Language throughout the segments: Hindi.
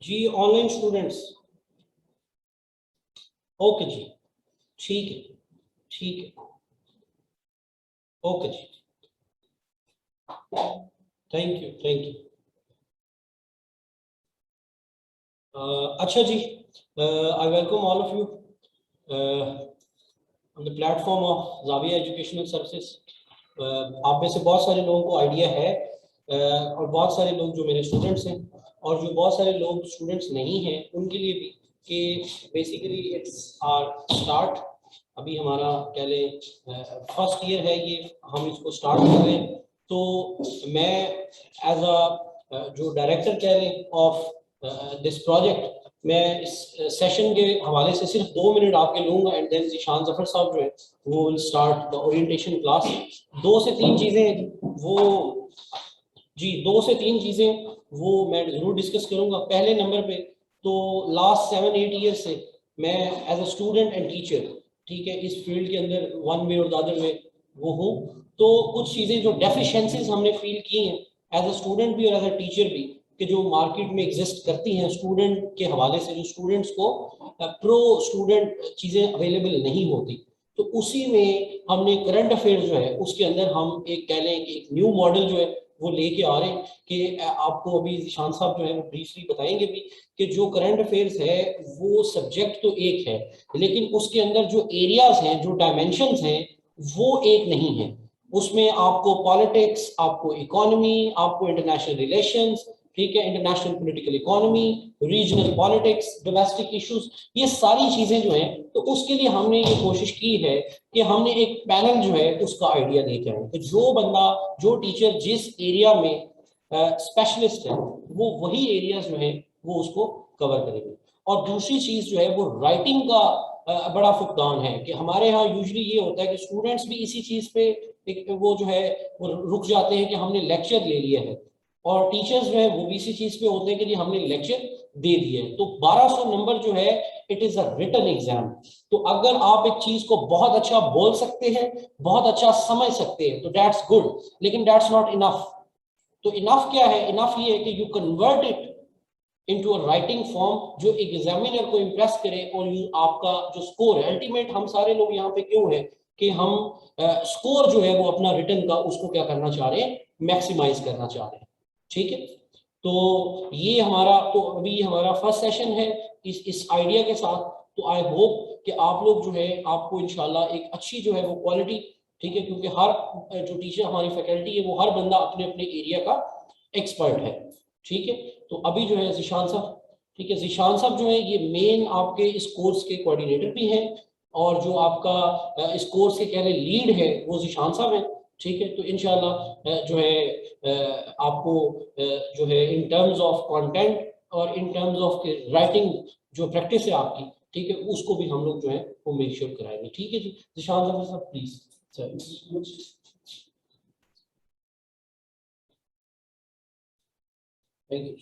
जी ऑनलाइन स्टूडेंट्स। ओके जी, ठीक है, ठीक है, ओके जी, थैंक यू, थैंक यू। अच्छा जी, I welcome all of you on the platform of Javia educational services. आप में से बहुत सारे लोगों को आइडिया है, और बहुत सारे लोग जो मेरे स्टूडेंट्स हैं और जो बहुत सारे लोग स्टूडेंट्स नहीं हैं उनके लिए भी, कि बेसिकली इट्स आर स्टार्ट। अभी हमारा कह लें फर्स्ट ईयर है ये, हम इसको स्टार्ट कर रहे हैं। तो मैं एज अ जो डायरेक्टर कह लें ऑफ दिस प्रोजेक्ट, मैं इस सेशन के हवाले से सिर्फ 2 मिनट आपके लूंगा, एंड देन जिशान जफर साहब जो है वो will start the orientation class. 2 से 3 चीजें वो, जी 2 से 3 चीजें वो मैं जरूर डिस्कस करूंगा। पहले नंबर पे, तो लास्ट 7-8 ईयर से मैं as a student and teacher, ठीक है, इस फील्ड के अंदर वन वे और द अदर वे वो हूँ। तो कुछ चीजें जो डेफिशिएंसीज हमने फील की हैं एज अ स्टूडेंट भी और एज अ टीचर भी, कि जो मार्केट में एग्जिस्ट करती हैं स्टूडेंट के हवाले से, जो स्टूडेंट्स को प्रो स्टूडेंट चीजें अवेलेबल नहीं होती, तो उसी में हमने करंट अफेयर जो है उसके अंदर हम एक कह लें कि एक न्यू मॉडल जो है वो लेके आ रहे हैं। कि आपको अभी शान साहब जो है वो ब्रीफली बताएंगे भी, कि जो करंट अफेयर्स है वो सब्जेक्ट तो एक है, लेकिन उसके अंदर जो एरियाज हैं, जो डायमेंशंस हैं, वो एक नहीं है। उसमें आपको पॉलिटिक्स, आपको इकोनॉमी, आपको इंटरनेशनल रिलेशंस, ठीक है, international political economy, regional politics, domestic issues, ये सारी चीजें जो हैं, तो उसके लिए हमने ये कोशिश की है कि हमने एक पैनल जो है उसका आइडिया लेके आए कि जो बंदा, जो टीचर जिस एरिया में स्पेशलिस्ट है, वो वही एरिया जो है वो उसको कवर करेंगे। और दूसरी चीज जो है वो राइटिंग का बड़ा फुकदान है, कि हमारे यहाँ यूजली ये होता है कि स्टूडेंट्स भी इसी चीज पे एक वो जो है वो रुक जाते हैं कि हमने लेक्चर ले लिया है, और टीचर्स जो है वो भी इसी चीज पे होते हैं कि जी हमने लेक्चर दे दिए। तो 1200 नंबर जो है, it is a written exam. तो अगर आप एक चीज को बहुत अच्छा बोल सकते हैं, बहुत अच्छा समझ सकते हैं, तो दैट्स गुड, लेकिन दैट्स नॉट इनफ। तो इनफ क्या है? इनफ ये है कि you convert it into a writing form जो एग्जामिनर को इम्प्रेस करे, और यू आपका जो स्कोर है अल्टीमेट, हम सारे लोग यहाँ पे क्यों है कि हम स्कोर जो है वो अपना रिटर्न का उसको क्या करना चाह रहे हैं, मैक्सिमाइज करना चाह रहे हैं। ठीक है, तो ये हमारा, तो अभी हमारा फर्स्ट सेशन है इस आइडिया के साथ। तो आई होप कि आप लोग जो है, आपको इंशाल्लाह एक अच्छी जो है वो क्वालिटी, ठीक है, क्योंकि हर जो टीचर हमारी फैकल्टी है वो हर बंदा अपने अपने एरिया का एक्सपर्ट है। ठीक है, तो अभी जो है जिशान साहब, ठीक है, जिशान साहब जो है ये मेन आपके इस कोर्स के कोऑर्डिनेटर भी हैं, और जो आपका इस कोर्स के कह रहे लीड है वो जिशान साहब हैं। ठीक है, तो इंशाल्लाह जो है आपको जो है इन टर्म्स ऑफ कंटेंट और इन टर्म्स ऑफ राइटिंग जो प्रैक्टिस है आपकी, ठीक है, उसको भी हम लोग जो है वो मेक श्योर कराएंगे। ठीक है जी, जिशान साहब please sir. Thank you.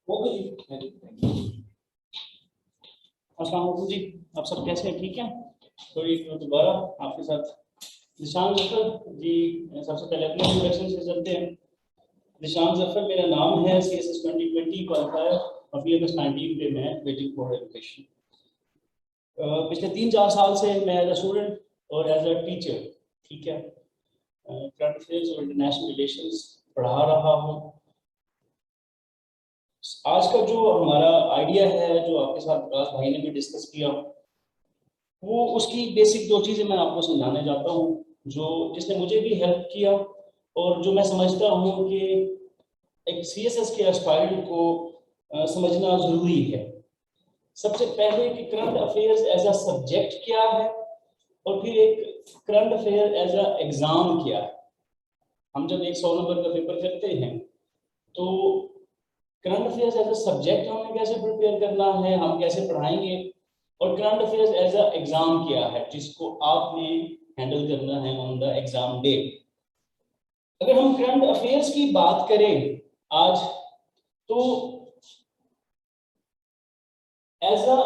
Okay जी, थैंक यू। अस्सलाम वालेकुम जी, आप सब कैसे हैं? ठीक हैं? तो एक दोबारा आपके साथ निशान जफर जी। सबसे पहले अपने इंट्रोडक्शन से चलते हैं। निशान जफर मेरा नाम है, CSS 2020 क्वालिफायर और BMS 19 पे मैं वेटिंग फॉर एजुकेशन। पिछले 3-4 साल से मैं एज अ स्टूडेंट और एज अ टीचर, ठीक है, करंट अफेयर्स और इंटरनेशनल रिलेशंस पढ़ा रहा हूँ। आज का जो हमारा आइडिया है, जो आपके साथ विकास भाई ने भी डिस्कस किया, वो उसकी बेसिक 2 चीज़ें मैं आपको समझाने जाता हूँ, जो जिसने मुझे भी हेल्प किया और जो मैं समझता हूँ कि एक CSS के एस्पायरेंट को समझना ज़रूरी है। सबसे पहले कि current affairs as a subject क्या है, और फिर एक current affair as a exam क्या है। हम जब एक 100 नंबर का पेपर करते हैं, तो current affairs as a subject हमें कैसे प्रिपेयर करना है, हम कैसे पढ़ाएंगे, और current affairs as a exam क्या है जिसको आपने हैंडल करना है ऑन द एग्जाम डे। अगर हम करंट अफेयर्स की बात करें आज, तो एज अ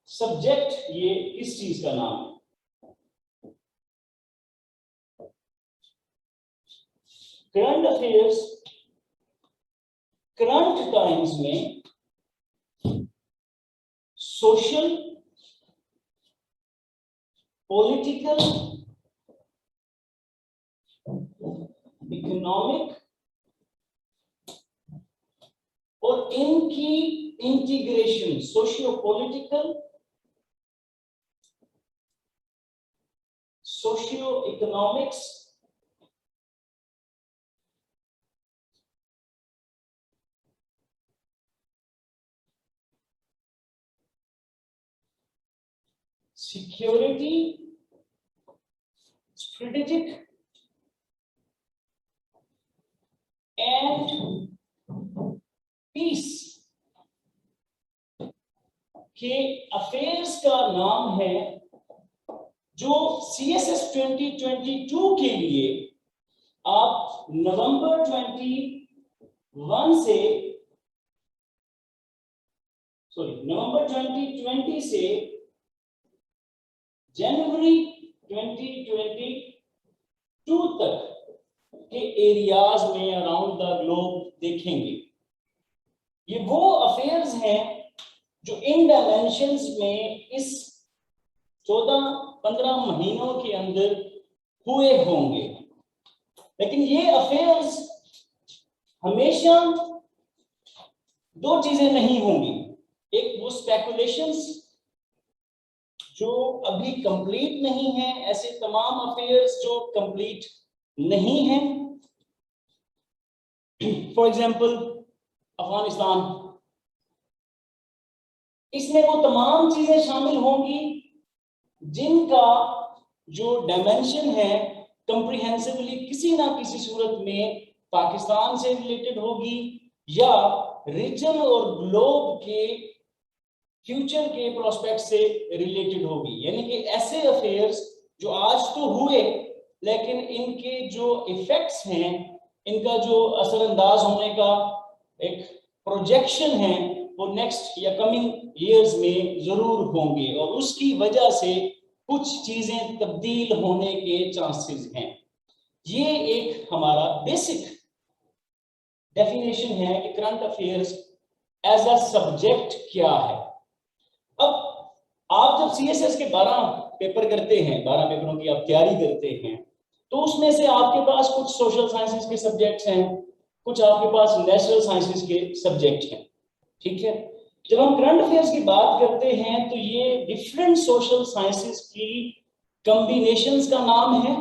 सब्जेक्ट ये किस चीज का नाम है? करंट अफेयर्स करंट टाइम्स में social, political, इकोनॉमिक और इनकी integration, socio political, socio economics, security, strategic and peace के अफेयर्स का नाम है, जो CSS 2022 के लिए आप नवंबर 2020 से जनवरी 2022 तक के एरियाज में अराउंड द ग्लोब देखेंगे। ये वो अफेयर्स हैं जो इन डायमेंशंस में इस 14-15 महीनों के अंदर हुए होंगे। लेकिन ये अफेयर्स हमेशा दो चीजें नहीं होंगी, एक वो स्पेकुलेशंस जो अभी कंप्लीट नहीं है, ऐसे तमाम अफेयर्स जो कंप्लीट नहीं है, फॉर एग्जांपल अफगानिस्तान, इसमें वो तमाम चीजें शामिल होंगी जिनका जो डायमेंशन है कंप्रिहेंसिवली किसी ना किसी सूरत में पाकिस्तान से रिलेटेड होगी या रीजन और ग्लोब के फ्यूचर के प्रोस्पेक्ट से रिलेटेड होगी। यानी कि ऐसे अफेयर्स जो आज तो हुए लेकिन इनके जो इफेक्ट्स हैं, इनका जो असरअंदाज होने का एक प्रोजेक्शन है, वो नेक्स्ट या कमिंग ईयर्स में जरूर होंगे और उसकी वजह से कुछ चीजें तब्दील होने के चांसेस हैं। ये एक हमारा बेसिक डेफिनेशन है कि current affairs as a subject क्या है। अब आप जब CSS के 12 पेपर करते हैं, 12 पेपरों की आप तैयारी करते हैं, तो उसमें से आपके पास कुछ सोशल साइंसेस के सब्जेक्ट्स हैं, कुछ आपके पास नेचुरल साइंसेस के सब्जेक्ट हैं, ठीक है। जब हम करंट अफेयर्स की बात करते हैं तो ये डिफरेंट सोशल साइंसेस की कॉम्बिनेशंस का नाम है,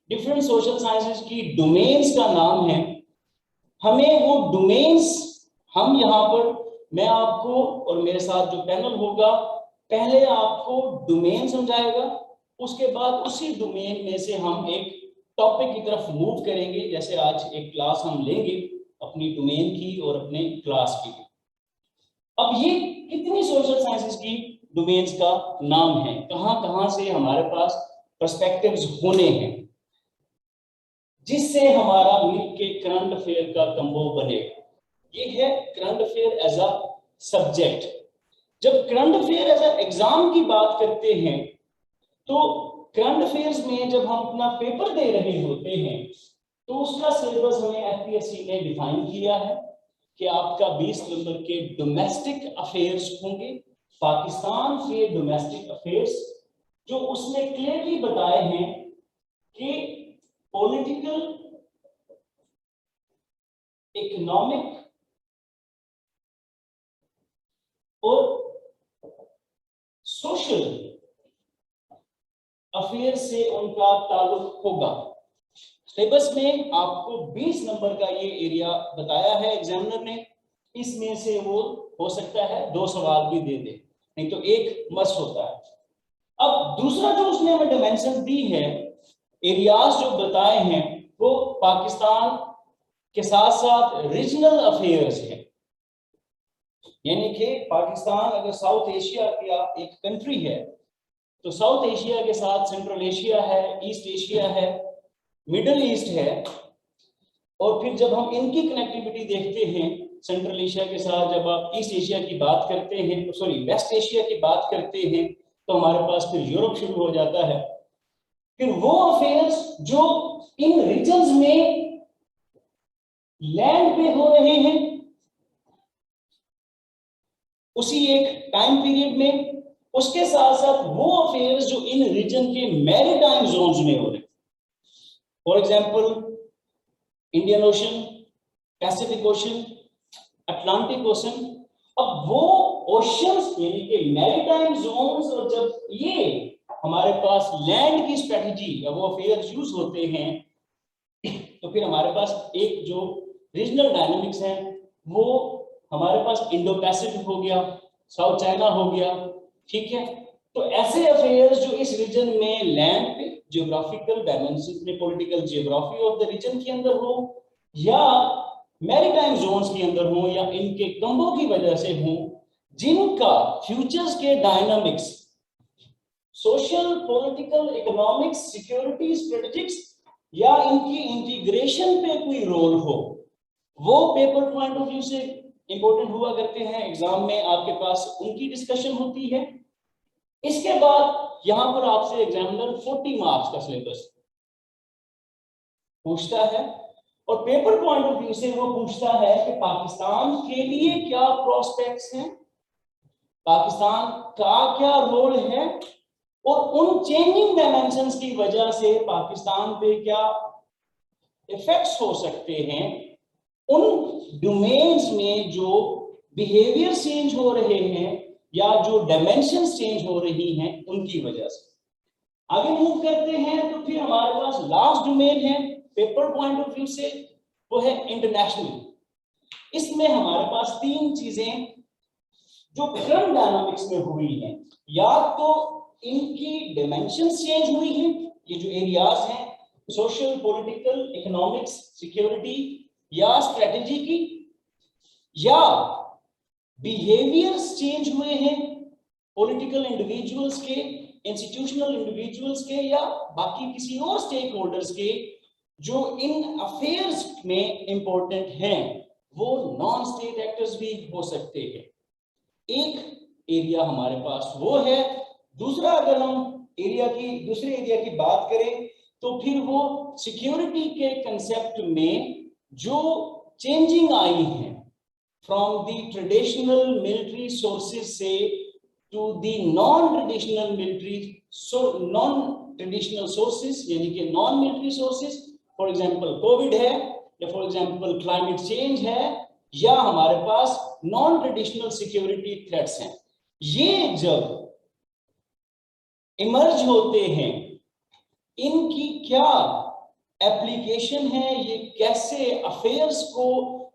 डिफरेंट सोशल साइंसेस की डोमेन्स का नाम है। हमें वो डोमेन्स, हम यहाँ पर, मैं आपको और मेरे साथ जो पैनल होगा, पहले आपको डोमेन समझाएगा, उसके बाद उसी डोमेन में से हम एक टॉपिक की तरफ मूव करेंगे। जैसे आज एक क्लास हम लेंगे अपनी डोमेन की और अपने क्लास की। अब ये कितनी सोशल साइंसेस की डोमेन्स का नाम है, कहां से हमारे पास पर्सपेक्टिव्स होने हैं जिससे हमारा मिलके करंट अफेयर का कंबो बनेगा। ये है current affair as a subject. जब current affair as a exam की बात करते हैं तो करंट अफेयर्स में जब हम अपना पेपर दे रहे होते हैं तो उसका सिलेबस हमें FPSC ने डिफाइन किया है कि आपका 20 नंबर के डोमेस्टिक अफेयर्स होंगे, पाकिस्तान के डोमेस्टिक अफेयर्स, जो उसने क्लियरली बताए हैं कि पॉलिटिकल, इकोनॉमिक और सोशल अफेयर से उनका ताल्लुक होगा। सिलेबस में आपको 20 नंबर का ये एरिया बताया है एग्जामिनर ने, इसमें से वो हो सकता है 2 सवाल भी दे दे, नहीं तो एक मस्ट होता है। अब दूसरा जो उसने हमें डायमेंशन दी है, एरियाज जो बताए हैं, वो पाकिस्तान के साथ साथ रीजनल अफेयर्स हैं। यानी कि पाकिस्तान अगर साउथ एशिया का एक कंट्री है तो साउथ एशिया के साथ सेंट्रल एशिया है, ईस्ट एशिया है, मिडल ईस्ट है, और फिर जब हम इनकी कनेक्टिविटी देखते हैं सेंट्रल एशिया के साथ, जब आप ईस्ट एशिया की बात करते हैं, सॉरी वेस्ट एशिया की बात करते हैं, तो हमारे पास फिर यूरोप शुरू हो जाता है। फिर वो अफेयर्स जो इन रीजन्स में लैंड पे हो रहे हैं उसी एक टाइम पीरियड में। उसके साथ साथ वो अफेयर्स जो इन रीजन के मैरीटाइम जोन्स में हो रहे, for example Indian ocean, Pacific ocean, Atlantic ocean. अब वो ओशंस यानी कि मैरीटाइम जोन्स, और जब ये हमारे पास लैंड की स्ट्रेटजी या वो अफेयर्स यूज होते हैं, तो फिर हमारे पास एक जो रीजनल डायनामिक्स है वो हमारे पास इंडो पैसिफिक हो गया, साउथ चाइना हो गया, ठीक है। तो ऐसे अफेयर्स जो इस रीजन में लैंड पे जियोग्राफिकल डायमेंशन में political geography of the region के अंदर हो, या मैरीटाइम जोन्स के अंदर हो, या इनके कंबो की वजह से हो, जिनका फ्यूचर्स के dynamics, social, political, economics, security, strategics या इनकी इंटीग्रेशन पे कोई रोल हो, वो पेपर पॉइंट ऑफ व्यू से इंपॉर्टेंट हुआ करते हैं। एग्जाम में आपके पास उनकी डिस्कशन होती है। इसके बाद यहां पर आपसे एग्जामिनर 40 मार्क्स का सिलेबस पूछता है, और पेपर पॉइंट ऑफ व्यू से वो पूछता है कि पाकिस्तान के लिए क्या प्रोस्पेक्ट्स हैं, पाकिस्तान का क्या रोल है, और उन चेंजिंग डायमेंशंस की वजह से पाकिस्तान पे क्या इफेक्ट्स हो सकते हैं, उन डोमेन्स में जो बिहेवियर चेंज हो रहे हैं या जो डायमेंशंस चेंज हो रही हैं उनकी वजह से। आगे मूव करते हैं तो फिर हमारे पास लास्ट डोमेन है पेपर पॉइंट ऑफ व्यू से, वो है इंटरनेशनल। इसमें हमारे पास तीन चीजें जो करंट डायनामिक्स में हुई हैं, या तो इनकी डायमेंशंस चेंज हुई हैं, ये जो एरियाज हैं सोशल, पॉलिटिकल, इकोनॉमिक्स, सिक्योरिटी या स्ट्रेटेजी की, या बिहेवियर्स चेंज हुए हैं पॉलिटिकल इंडिविजुअल्स के, इंस्टीट्यूशनल इंडिविजुअल्स के, या बाकी किसी और स्टेक होल्डर्स के जो इन अफेयर्स में इंपॉर्टेंट हैं, वो नॉन स्टेट एक्टर्स भी हो सकते हैं। एक एरिया हमारे पास वो है। दूसरा, अगर हम दूसरे एरिया की बात करें तो फिर वो सिक्योरिटी के कंसेप्ट में जो चेंजिंग आई है from the traditional military sources से to the non traditional sources, यानी कि non military sources. For example covid है, या फॉर एग्जांपल क्लाइमेट चेंज है, या हमारे पास नॉन ट्रेडिशनल सिक्योरिटी थ्रेट्स हैं। ये जब इमर्ज होते हैं, इनकी क्या एप्लीकेशन है, ये कैसे अफेयर्स को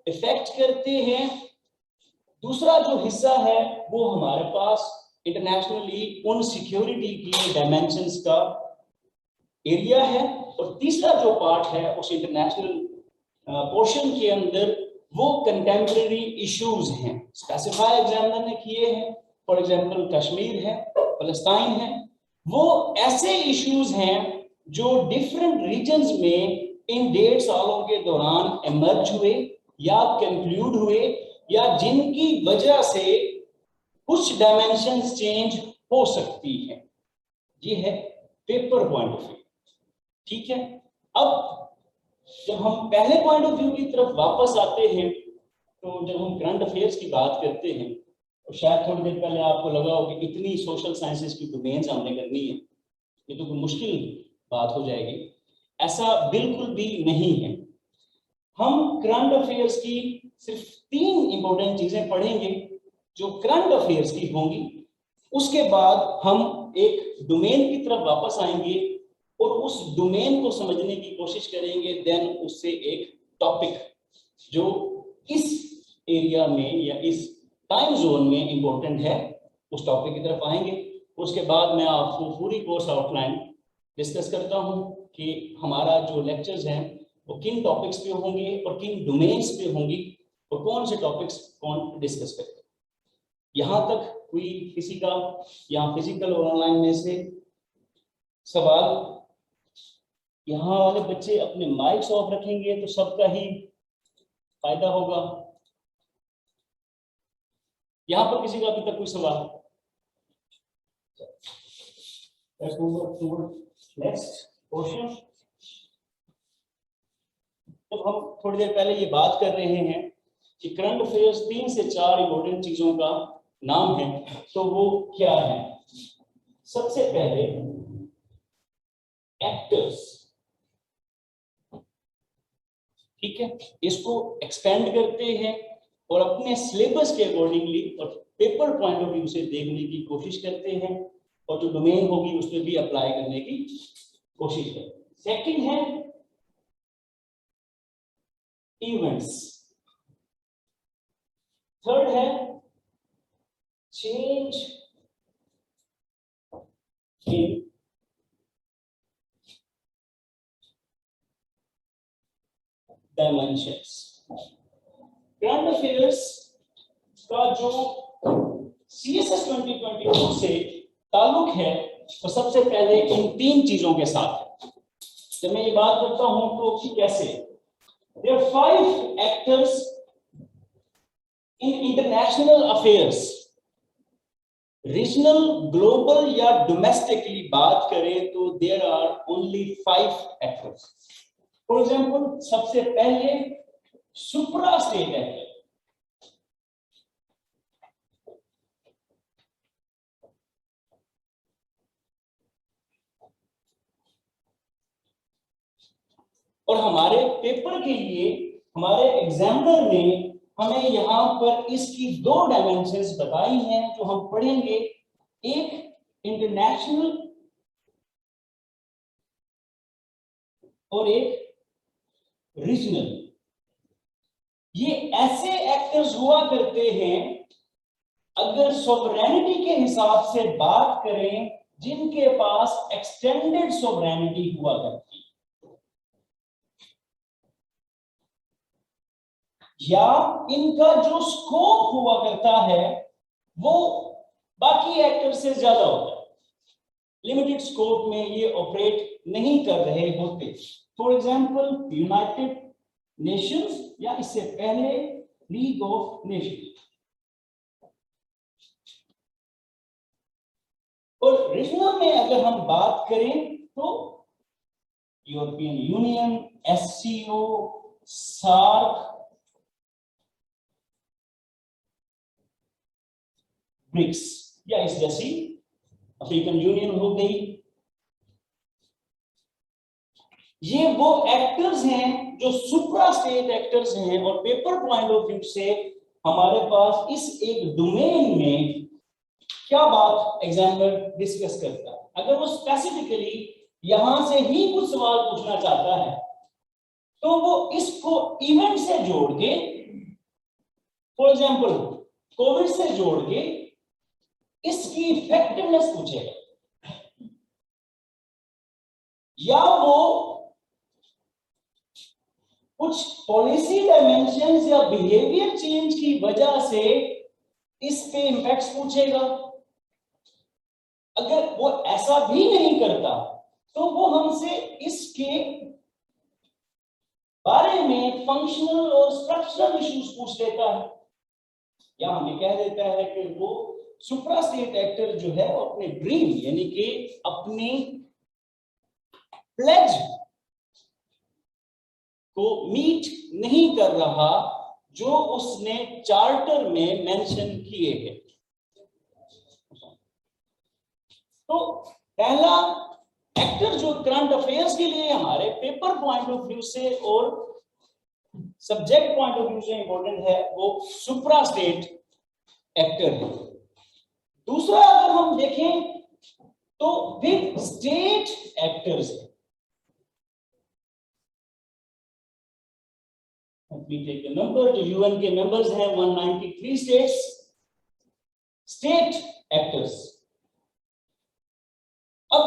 इफेक्ट करते हैं। दूसरा जो हिस्सा है वो हमारे पास इंटरनेशनली उन सिक्योरिटी की डायमेंशंस का एरिया है, और तीसरा जो पार्ट है उस इंटरनेशनल पोर्शन के अंदर वो कंटेम्परेरी इश्यूज हैं, स्पेसिफाई एग्जामिनर ने किए हैं। फॉर एग्जांपल कश्मीर है, फलस्तीन है, वो ऐसे इश्यूज हैं जो डिफरेंट रीजन्स में इन 1.5 सालों के दौरान इमर्ज हुए या कंक्लूड हुए, या जिनकी वजह से कुछ डायमेंशंस चेंज हो सकती है। ये है पेपर पॉइंट ऑफ व्यू, ठीक है। अब जब हम पहले पॉइंट ऑफ व्यू की तरफ वापस आते हैं, तो जब हम करंट अफेयर्स की बात करते हैं, तो शायद थोड़ी देर पहले आपको लगा हो कि इतनी सोशल साइंसेस की डोमेन्स हमने करनी है, ये तो कोई मुश्किल बात हो जाएगी। ऐसा बिल्कुल भी नहीं है। हम करंट अफेयर्स की सिर्फ 3 इंपॉर्टेंट चीजें पढ़ेंगे जो करंट अफेयर्स की होंगी। उसके बाद हम एक डोमेन की तरफ वापस आएंगे और उस डोमेन को समझने की कोशिश करेंगे, देन उससे एक टॉपिक जो इस एरिया में या इस टाइम जोन में इंपॉर्टेंट है, उस टॉपिक की तरफ आएंगे। उसके बाद मैं आपको पूरी कोर्स आउटलाइन डिस्कस करता हूं कि हमारा जो लेक्चर्स हैं वो किन टॉपिक्स पे होंगे और किन डोमेन्स पे होंगी, और कौन से टॉपिक्स कौन डिस्कस करेंगे। यहाँ तक कोई किसी का यहाँ फिजिकल और ऑनलाइन में से सवाल? यहाँ वाले बच्चे अपने माइक्स ऑफ रखेंगे तो सबका ही फायदा होगा। यहाँ पर किसी का अभी तक कोई सवाल? Next question. तो हम थोड़ी देर पहले ये बात कर रहे हैं कि करंट अफेयर्स 3 से 4 इंपॉर्टेंट चीजों का नाम है, तो वो क्या है? सबसे पहले एक्टर्स, ठीक है, इसको एक्सपेंड करते हैं और अपने सिलेबस के अकॉर्डिंगली और पेपर पॉइंट ऑफ व्यू से देखने की कोशिश करते हैं और जो डोमेन होगी उसमें भी अप्लाई करने की कोशिश करते हैं। सेकंड है इवेंट्स, थर्ड है change in dimensions. Current affairs का जो CSS 2022 से ताल्लुक है तो सबसे पहले इन 3 चीजों के साथ है। जब मैं ये बात करता हूं तो कैसे, there are 5 actors in international affairs, regional, global या डोमेस्टिकली बात करें तो there are only 5 actors. For example सबसे पहले सुप्रा स्टेट एक्टर, और हमारे पेपर के लिए हमारे एग्जामिनर ने हमें यहां पर इसकी 2 डायमेंशंस बताई हैं जो हम पढ़ेंगे, एक इंटरनेशनल और एक रीजनल। ये ऐसे एक्टर्स हुआ करते हैं, अगर सॉवरेनिटी के हिसाब से बात करें, जिनके पास एक्सटेंडेड सॉवरेनिटी हुआ करती, या इनका जो स्कोप हुआ करता है वो बाकी एक्टर से ज्यादा होता है, लिमिटेड स्कोप में ये ऑपरेट नहीं कर रहे होते। फॉर एग्जांपल यूनाइटेड नेशंस या इससे पहले लीग ऑफ नेशंस। और रीजनल में अगर हम बात करें तो European Union, SCO, SAARC, BRICS या इस जैसी अफ्रीकन यूनियन हो गई। ये वो एक्टर्स हैं जो सुप्रा स्टेट एक्टर्स हैं और पेपर पॉइंट ऑफ व्यू से हमारे पास इस एक डोमेन में क्या बात एग्जामिनर डिस्कस करता है। अगर वो स्पेसिफिकली यहां से ही कुछ सवाल पूछना चाहता है तो वो इसको इवेंट से जोड़ के, फॉर एग्जांपल कोविड से जोड़ के इसकी इफेक्टिवनेस पूछेगा, या वो कुछ पॉलिसी डायमेंशंस या बिहेवियर चेंज की वजह से इस पे इंपैक्ट्स पूछेगा। अगर वो ऐसा भी नहीं करता तो वो हमसे इसके बारे में फंक्शनल और स्ट्रक्चरल इश्यूज पूछ लेता है, या हमें कह देता है कि वो सुप्रा स्टेट एक्टर जो है वो अपने ड्रीम यानी कि अपनी प्लेज को मीट नहीं कर रहा जो उसने चार्टर में मेंशन किए हैं। तो पहला एक्टर जो करंट अफेयर्स के लिए हमारे पेपर पॉइंट ऑफ व्यू से और सब्जेक्ट पॉइंट ऑफ व्यू से इंपॉर्टेंट है वो सुप्रा स्टेट एक्टर है। दूसरा अगर हम देखें तो फिर स्टेट एक्टर्स है। Let me take the number, जो UN के मेंबर्स हैं 193 स्टेट्स, स्टेट एक्टर्स। अब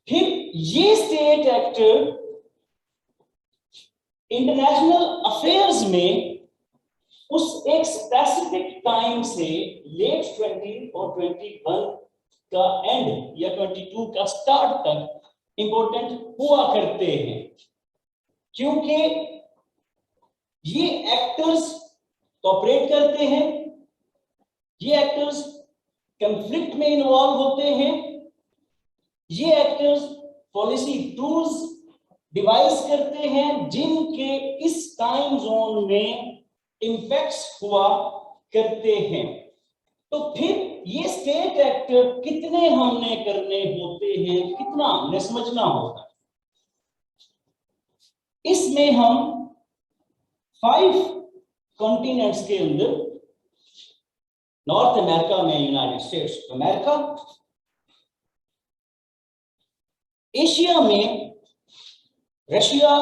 फिर ये स्टेट एक्टर इंटरनेशनल अफेयर्स में उस एक स्पेसिफिक टाइम से लेट 20 और 21 का एंड या 22 का स्टार्ट तक इंपॉर्टेंट हुआ करते हैं, क्योंकि ये एक्टर्स कोऑपरेट करते हैं, ये एक्टर्स कंफ्लिक्ट में इन्वॉल्व होते हैं, ये एक्टर्स पॉलिसी टूल्स डिवाइस करते हैं जिनके इस टाइम जोन में इंपैक्ट्स हुआ करते हैं। तो फिर ये स्टेट एक्टर कितने हमने करने होते हैं, कितना हमने समझना होगा। इसमें हम 5 कॉन्टिनेंट्स के अंदर, नॉर्थ अमेरिका में United States of America, Asia में Russia,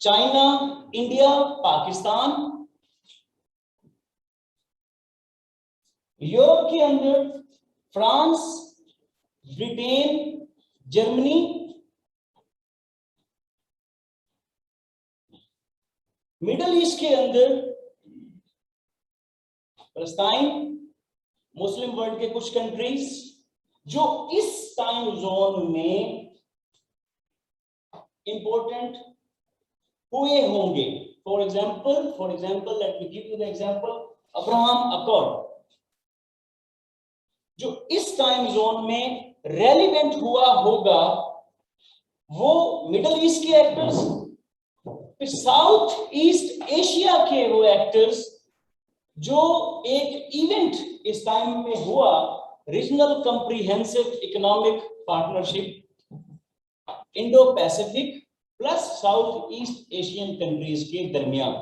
China, India, Pakistan, Europe के अंदर France, Britain, Germany, Middle East के अंदर फलस्तीन, मुस्लिम वर्ल्ड के कुछ कंट्रीज जो इस टाइम जोन में इंपॉर्टेंट हुए होंगे। For example let me give you the example, Abraham accord जो इस टाइम जोन में रेलिवेंट हुआ होगा, वो मिडल ईस्ट के एक्टर्स, फिर साउथ ईस्ट एशिया के वो एक्टर्स, जो एक इवेंट इस टाइम में हुआ, regional comprehensive economic partnership Indo Pacific plus south east Asian countries के दरमियान।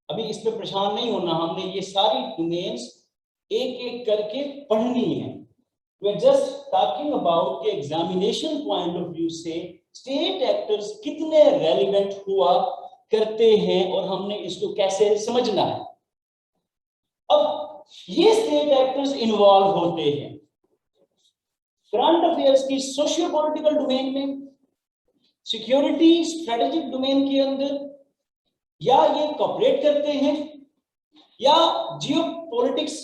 अभी इस पे परेशान नहीं होना, हमने ये सारी डोमेन्स एक एक करके पढ़नी है। We are just talking about के एग्जामिनेशन पॉइंट ऑफ व्यू से स्टेट एक्टर्स कितने रेलिवेंट हुआ करते हैं और हमने इसको कैसे समझना है। अब ये स्टेट एक्टर्स इन्वॉल्व होते हैं करंट अफेयर्स की सोशियो पॉलिटिकल डोमेन में, सिक्योरिटी स्ट्रेटेजिक डोमेन के अंदर, या ये कॉपरेट करते हैं, या जियो पॉलिटिक्स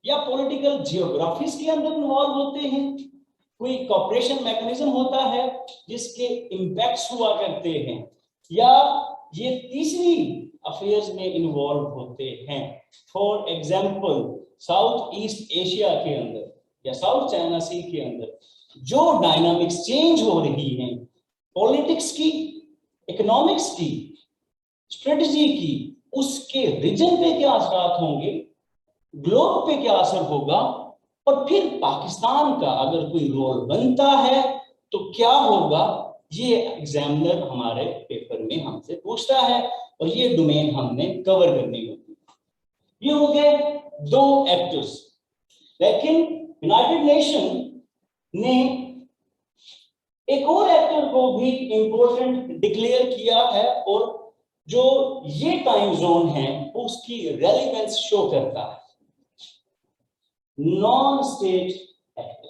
या पॉलिटिकल जियोग्राफीज के अंदर इन्वॉल्व होते हैं। कोई कॉपरेशन मैकेनिज्म होता है जिसके इम्पैक्ट्स हुआ करते हैं, या ये तीसरी अफेयर्स में इन्वॉल्व होते हैं। For example south east Asia के अंदर या साउथ चाइना सी के अंदर जो डायनामिक्स चेंज हो रही हैं, पॉलिटिक्स की, इकोनॉमिक्स की, स्ट्रेटजी की, उसके रीजन पे क्या असर होंगे, ग्लोब पे क्या असर होगा, और फिर पाकिस्तान का अगर कोई रोल बनता है तो क्या होगा, ये एग्जामिनर हमारे पेपर में हमसे पूछता है और ये डोमेन हमने कवर करनी होती है। ये हो गए 2 एक्टर्स। लेकिन यूनाइटेड नेशन ने एक और एक्टर को भी इंपॉर्टेंट डिक्लेयर किया है, और जो ये टाइम जोन है उसकी रेलेवेंस शो करता है, नॉन स्टेट एक्टर।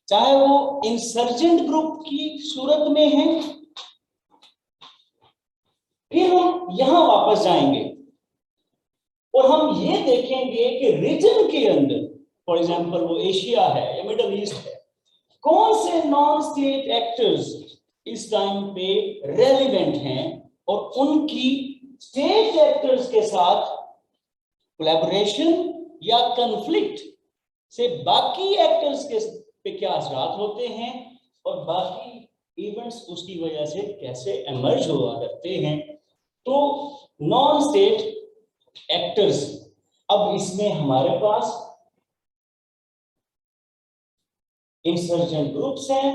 चाहे वो इंसर्जेंट ग्रुप की सूरत में है, फिर हम यहां वापस जाएंगे और हम ये देखेंगे कि रीजन के अंदर, फॉर एग्जांपल वो एशिया है या मिडल ईस्ट है, कौन से नॉन स्टेट एक्टर्स इस टाइम पे रेलिवेंट हैं और उनकी स्टेट एक्टर्स के साथ कोलैबोरेशन या कॉन्फ्लिक्ट से बाकी एक्टर्स के पे क्या असरात होते हैं और बाकी इवेंट्स उसकी वजह से कैसे एमर्ज हुआ करते हैं। तो नॉन स्टेट एक्टर्स, अब इसमें हमारे पास इंसर्जेंट ग्रुप्स हैं।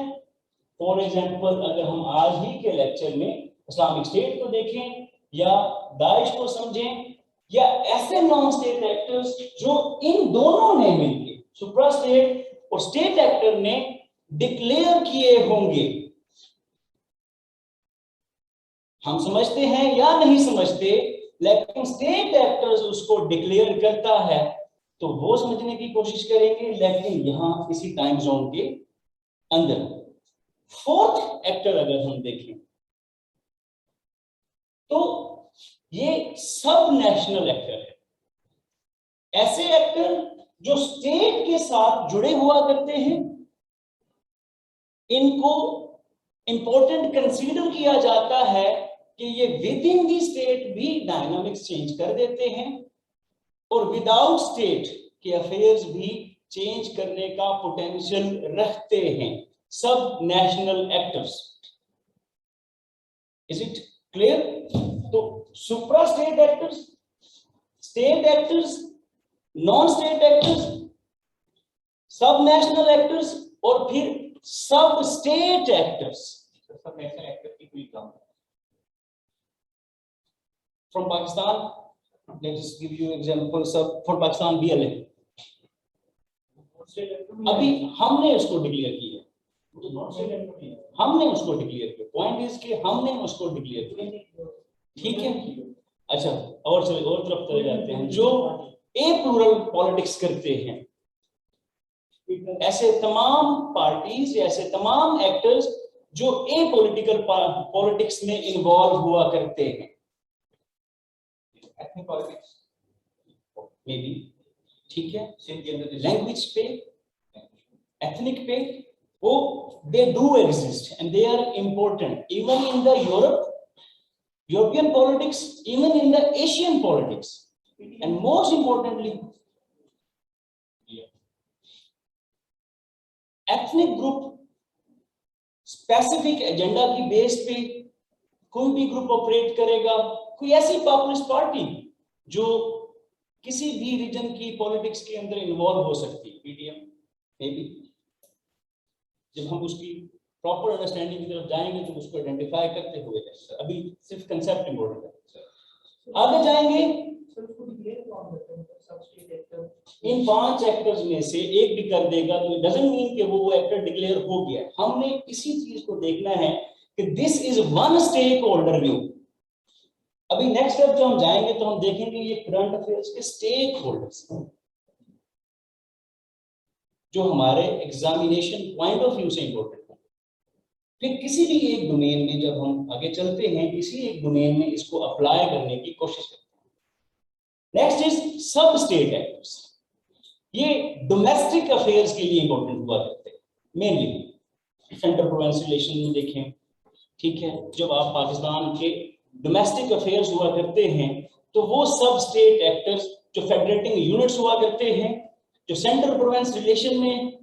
फॉर एग्जांपल अगर हम आज ही के लेक्चर में इस्लामिक स्टेट को देखें या दाइश को समझें, या ऐसे नॉन स्टेट एक्टर्स जो इन दोनों ने मिलकर, सुप्रा स्टेट और स्टेट एक्टर ने डिक्लेयर किए होंगे, हम समझते हैं या नहीं समझते, लेकिन स्टेट एक्टर्स उसको डिक्लेयर करता है तो वो समझने की कोशिश करेंगे, लेकिन यहां इसी टाइम जोन के अंदर। फोर्थ एक्टर अगर हम देखें तो ये सब नेशनल एक्टर है, ऐसे एक्टर जो स्टेट के साथ जुड़े हुआ करते हैं, इनको इंपॉर्टेंट कंसीडर किया जाता है कि ये विद इन दी स्टेट भी डायनामिक्स चेंज कर देते हैं और विदाउट स्टेट के अफेयर्स भी चेंज करने का पोटेंशियल रखते हैं, sub national actors. Is it clear? तो supra state actors, state actors, non state actors, sub national actors और फिर sub state actors. Sub national actor की कोई काम from Pakistan, let's give you example, sub for Pakistan BLA अभी हमने उसको डिक्लेयर किया, हमने उसको डिक्लेयर किया। पॉइंट इज कि हमने उसको डिक्लेयर किया, ठीक है। अच्छा, और तरफ चले जाते हैं, जो ए प्लूरल पॉलिटिक्स करते हैं, ऐसे तमाम पार्टीज, ऐसे तमाम एक्टर्स जो ए पॉलिटिकल पॉलिटिक्स में इन्वॉल्व हुआ करते हैं, एथनिक पॉलिटिक्स मे बी, ठीक है, सेम जेंडर लैंग्वेज पे, एथनिक पे, वो they do exist and they are important even in the European politics, even in the Asian politics, and most importantly ethnic group specific agenda की बेस पे कोई भी ग्रुप ऑपरेट करेगा। कोई ऐसी पॉपुलिस्ट पार्टी जो किसी भी रीजन की पॉलिटिक्स के अंदर इन्वॉल्व हो सकती है, PDM मे बी। जब हम उसकी प्रॉपर अंडरस्टैंडिंग की तरफ जाएंगे तो उसको आइडेंटिफाई करते हुए, अभी सिर्फ कंसेप्ट इंपॉर्टेंट है। आगे जाएंगे, इन 5 एक्टर्स में से एक भी कर देगा तो इट डजंट मीन कि वो एक्टर डिक्लेयर हो गया। हमने इसी चीज को देखना है कि this is one stakeholder view. अभी नेक्स्ट स्टेप जो हम जाएंगे तो हम देखेंगे ये करंट अफेयर्स के स्टेक होल्डर्स जो हमारे एग्जामिनेशन पॉइंट ऑफ व्यू से इंपॉर्टेंट है। फिर किसी भी एक डोमेन में जब हम आगे चलते हैं, किसी एक डोमेन में इसको अप्लाई करने की कोशिश करते हैं। नेक्स्ट इज सब स्टेट एक्टर्स। ये डोमेस्टिक अफेयर्स के लिए इंपॉर्टेंट हुआ करते हैं, मेनली सेंटर प्रोविंस रिलेशन में देखें, ठीक है। जब आप पाकिस्तान के डोमेस्टिक अफेयर्स हुआ करते हैं तो वो सब स्टेट एक्टर्स जो फेडरेटिंग यूनिट्स हुआ करते हैं, जो सेंटर प्रोविंस रिलेशन में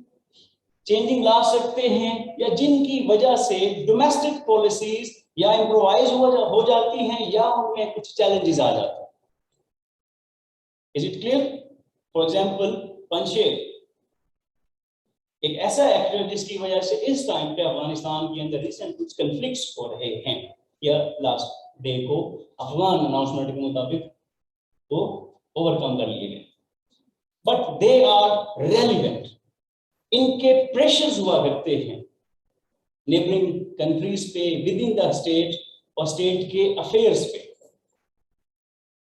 चेंजिंग ला सकते हैं, या जिनकी वजह से डोमेस्टिक पॉलिसीज या इम्प्रोवाइज हो जाती हैं या उनमें कुछ चैलेंजेस आ जाते हैं। Is it clear? For example Panjshir एक ऐसा एक्टर जिसकी वजह से इस टाइम पे अफगानिस्तान के अंदर रिसेंट कुछ कन्फ्लिक्ट्स हो रहे हैं, या लास्ट डे को अफगान अनाउंसमेंट के मुताबिक वो ओवरकम कर लिए गए, बट दे आर रेलिवेंट। इनके प्रेशर्स हुआ करते हैं नेबरिंग कंट्रीज पे, विद इन द स्टेट और स्टेट के अफेयर्स पे।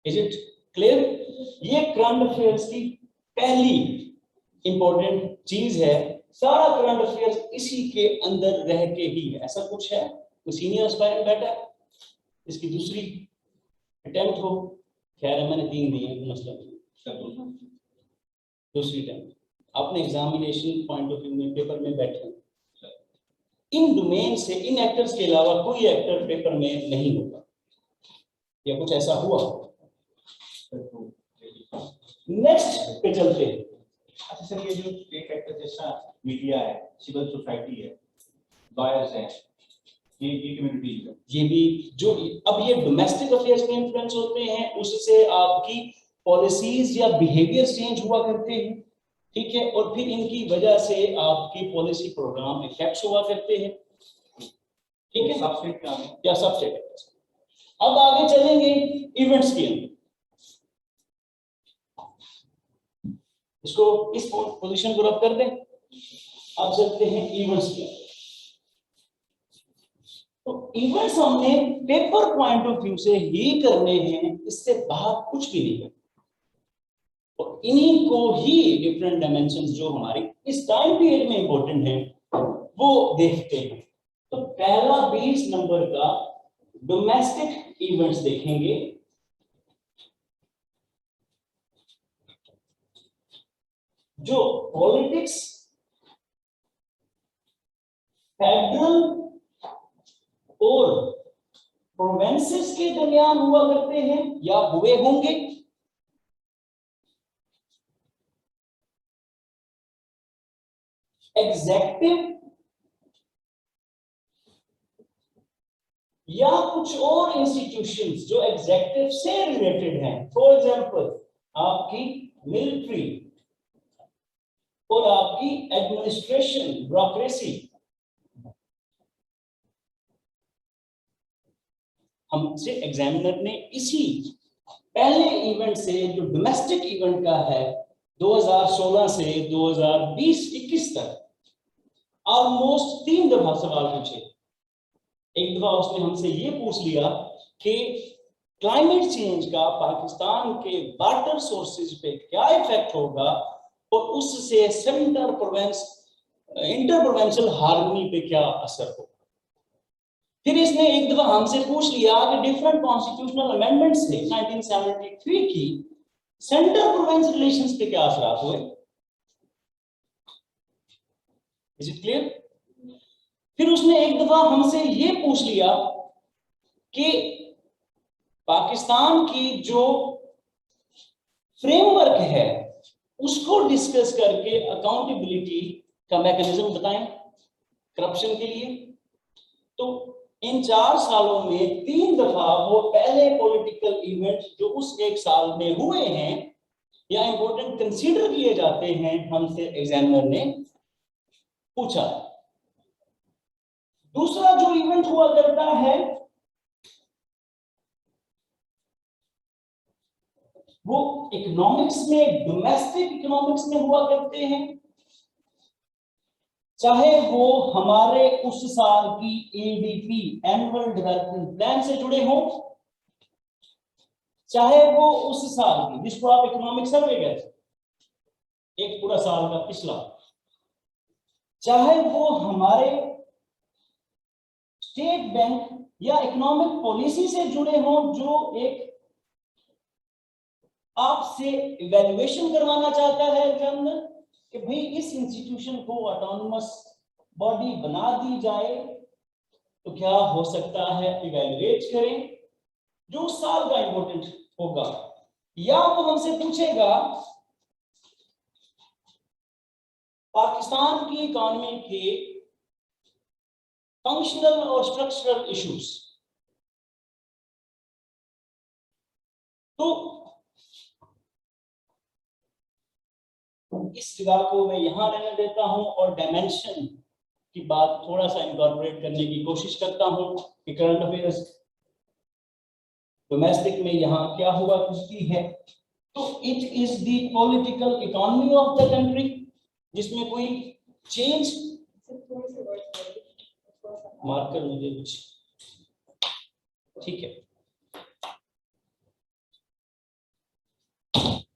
Is it clear? ये करंट अफेयर्स की पहली इंपॉर्टेंट चीज है। सारा करंट अफेयर्स इसी के अंदर रह के ही है। ऐसा कुछ है कोई सीनियर एस्पायरेंट बैठा है, इसकी दूसरी अटेम्प्ट हो, खैर है मैंने 3 दिए हैं, मसला नहीं, दूसरी अटेम्प्ट अपने एग्जामिनेशन पॉइंट ऑफ व्यू में पेपर में बैठे। इन डोमेन से, इन एक्टर्स के अलावा कोई एक्टर पेपर में नहीं होता, या कुछ ऐसा हुआ। नेक्स्ट पे चलते हैं। अच्छा सर, ये जो स्टेट एक्टर जैसा मीडिया है, सिविल सोसाइटी है, लॉयर्स हैं, ये कम्युनिटीज है, ये भी जो अब ये डोमेस्टिक अफेयर्स में इन्फ्लुएंस होते हैं, उससे आपकी पॉलिसीज या बिहेवियर चेंज हुआ करते हैं, ठीक है, और फिर इनकी वजह से आपकी पॉलिसी प्रोग्राम इफेक्ट्स हुआ करते हैं, ठीक है, सब स्टेट का या सब स्टेट। अब आगे चलेंगे इवेंट्स के अंदर, इसको इस पोजीशन को रख कर दें। अब चलते हैं इवेंट्स के अंदर। तो इवेंट्स हमने पेपर पॉइंट ऑफ व्यू से ही करने हैं, इससे बाहर कुछ भी नहीं है, और इन्हीं को ही डिफरेंट डायमेंशंस जो हमारी इस टाइम पीरियड में इंपॉर्टेंट है वो देखते हैं। तो पहला 20 नंबर का डोमेस्टिक इवेंट्स देखेंगे। जो पॉलिटिक्स फेडरल और प्रोविंसेस के दरमियान हुआ करते हैं या हुए होंगे, एग्जेक्टिव या कुछ और इंस्टीट्यूशंस जो एग्जेक्टिव से रिलेटेड हैं, फॉर एग्जांपल आपकी मिलिट्री और आपकी एडमिनिस्ट्रेशन, ब्यूरोक्रेसी, हमसे एग्जामिनर ने इसी पहले इवेंट से, जो डोमेस्टिक इवेंट का है 2016 से 2020-21 तक, ऑलमोस्ट 3 दफा सवाल पूछे। एक दफा उसने हमसे ये पूछ लिया कि क्लाइमेट चेंज का पाकिस्तान के वाटर सोर्सेज पे क्या इफेक्ट होगा और उससे इंटर प्रोविंशियल हार्मनी पे क्या असर होगा। फिर इसने एक दफा हमसे पूछ लिया कि डिफरेंट कॉन्स्टिट्यूशनल अमेंडमेंट्स थे 1973 की, सेंटर प्रोविंस रिलेशंस पे क्या असर हुए। Is it clear? फिर उसने एक दफा हमसे ये पूछ लिया कि पाकिस्तान की जो फ्रेमवर्क है उसको डिस्कस करके अकाउंटेबिलिटी का मैकेनिज्म बताएं करप्शन के लिए। तो इन 4 सालों में 3 दफा वो पहले पॉलिटिकल इवेंट जो उस एक साल में हुए हैं या इंपॉर्टेंट कंसीडर किए जाते हैं, हमसे एग्जामिनर ने पूछा। दूसरा जो इवेंट हुआ करता है वो इकोनॉमिक्स में, डोमेस्टिक इकोनॉमिक्स में हुआ करते हैं, चाहे वो हमारे उस साल की एडीपी, एनुअल डेवलपमेंट प्लान से जुड़े हों, चाहे वो उस साल की, जिसको आप इकोनॉमिक सर्वे कहते हैं, एक पूरा साल का पिछला, चाहे वो हमारे स्टेट बैंक या इकोनॉमिक पॉलिसी से जुड़े हों, जो एक आपसे इवैल्यूएशन करवाना चाहता है एग्जामिनर कि भाई इस इंस्टीट्यूशन को ऑटोनोमस बॉडी बना दी जाए तो क्या हो सकता है, इवैल्यूएट करें जो उस साल का इंपॉर्टेंट होगा। या वो हमसे पूछेगा पाकिस्तान की इकोनॉमी के फंक्शनल और स्ट्रक्चरल इश्यूज। तो इस जगह को मैं यहां रहने देता हूं और डायमेंशन की बात थोड़ा सा इनकॉर्पोरेट करने की कोशिश करता हूं कि करंट अफेयर्स डोमेस्टिक में यहां क्या हुआ करती है। तो it is the political economy of the country जिसमें कोई चेंज, मार्कर मुझे कुछ ठीक है।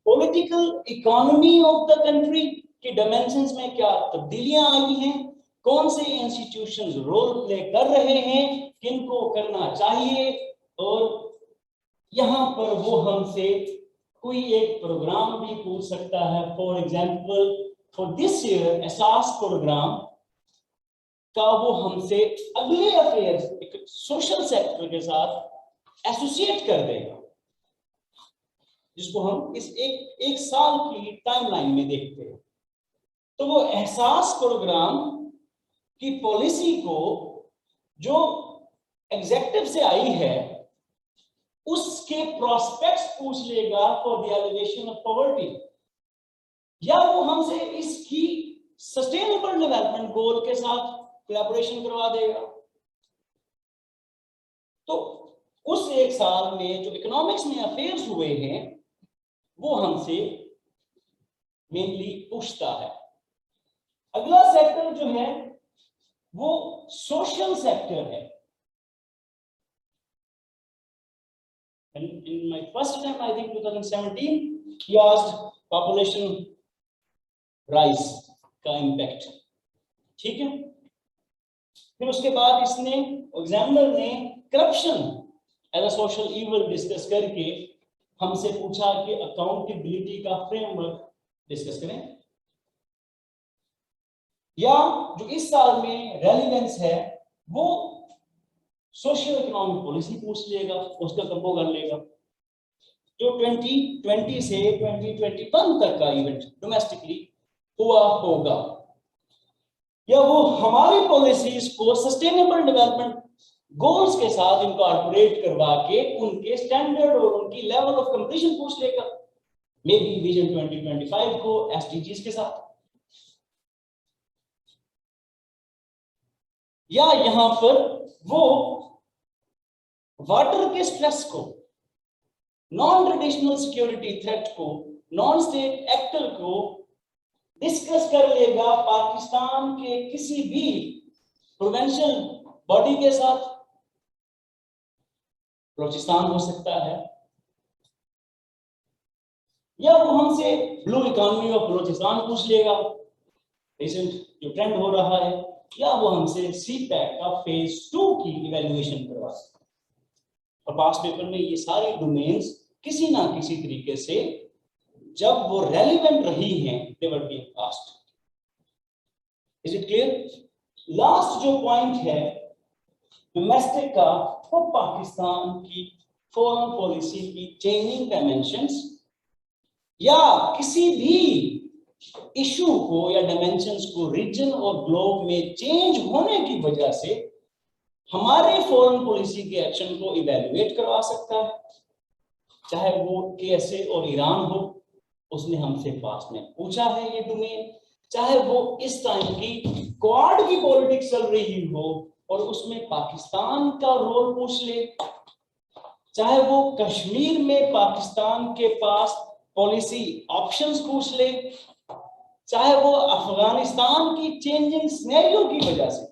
Political economy of the country की डायमेंशंस में क्या तब्दीलियां आई हैं, कौन से इंस्टीट्यूशंस रोल प्ले कर रहे हैं, किनको करना चाहिए, और यहां पर वो हमसे कोई एक प्रोग्राम भी पूछ सकता है। For example for this year एहसास प्रोग्राम का वो हमसे अगले अफेयर्स एक सोशल सेक्टर के साथ एसोसिएट कर देगा, जिसको हम इस एक साल की टाइमलाइन में देखते हैं। तो वो एहसास प्रोग्राम की पॉलिसी को जो एग्जेक्टिव से आई है उसके प्रोस्पेक्ट्स पूछ लेगा for the elevation of poverty, या वो हमसे इसकी सस्टेनेबल डेवलपमेंट गोल के साथ कोलैबोरेशन करवा देगा। तो उस एक साल में जो इकोनॉमिक्स में अफेयर्स हुए हैं वो हमसे मेनली पूछता है। अगला सेक्टर जो है वो सोशल सेक्टर है। In my first attempt, I think 2017, he asked population rise का impact, ठीक है। फिर उसके बाद इसने एग्जामिनर ने corruption as a social evil discuss करके हमसे पूछा कि अकाउंटेबिलिटी का फ्रेमवर्क डिस्कस करें, या जो इस साल में रेलेवेंस है वो सोशल इकोनॉमिक पॉलिसी पूछ लेगा, उसका कंबो कर लेगा। जो 2020 से 2021 तक का इवेंट डोमेस्टिकली हुआ होगा, या वो हमारी पॉलिसीज को सस्टेनेबल डेवलपमेंट गोल्स के साथ इनकॉर्पोरेट करवा के उनके स्टैंडर्ड और उनकी लेवल ऑफ कंप्लीशन पूछ लेगा, मे बी विजन 2025 को एसडीजीज के साथ, या यहां पर वो वाटर के स्ट्रेस को, नॉन ट्रेडिशनल सिक्योरिटी थ्रेट को, नॉन स्टेट एक्टर को डिस्कस कर लेगा पाकिस्तान के किसी भी प्रोविंशियल बॉडी के साथ। बलूचिस्तान हो सकता है, या वो हमसे ब्लू इकोनॉमी ऑफ बलूचिस्तान पूछ लेगा, रिसेंट जो ट्रेंड हो रहा है, या वो हमसे सीपैक का फेज 2 की इवैल्यूएशन करवा सकता है। और पास पेपर में ये सारी डोमेन्स किसी ना किसी तरीके से जब वो रेलिवेंट रही हैं, they were being asked. Is it clear? Last जो पॉइंट है डोमेस्टिक का, वो पाकिस्तान की फॉरेन पॉलिसी की चेंजिंग डायमेंशंस या किसी भी इशू को या डायमेंशंस को रीजन और ग्लोब में चेंज होने की वजह से हमारे फॉरेन पॉलिसी के एक्शन को इवैल्यूएट करवा सकता है, चाहे वो केएसए और ईरान हो, उसने हमसे पास में पूछा है ये डोमेन, चाहे वो इस टाइम की क्वाड की पॉलिटिक्स चल रही हो और उसमें पाकिस्तान का रोल पूछ ले, चाहे वो कश्मीर में पाकिस्तान के पास पॉलिसी ऑप्शंस पूछ ले, चाहे वो अफगानिस्तान की चेंजिंग सिनेरियो की वजह से,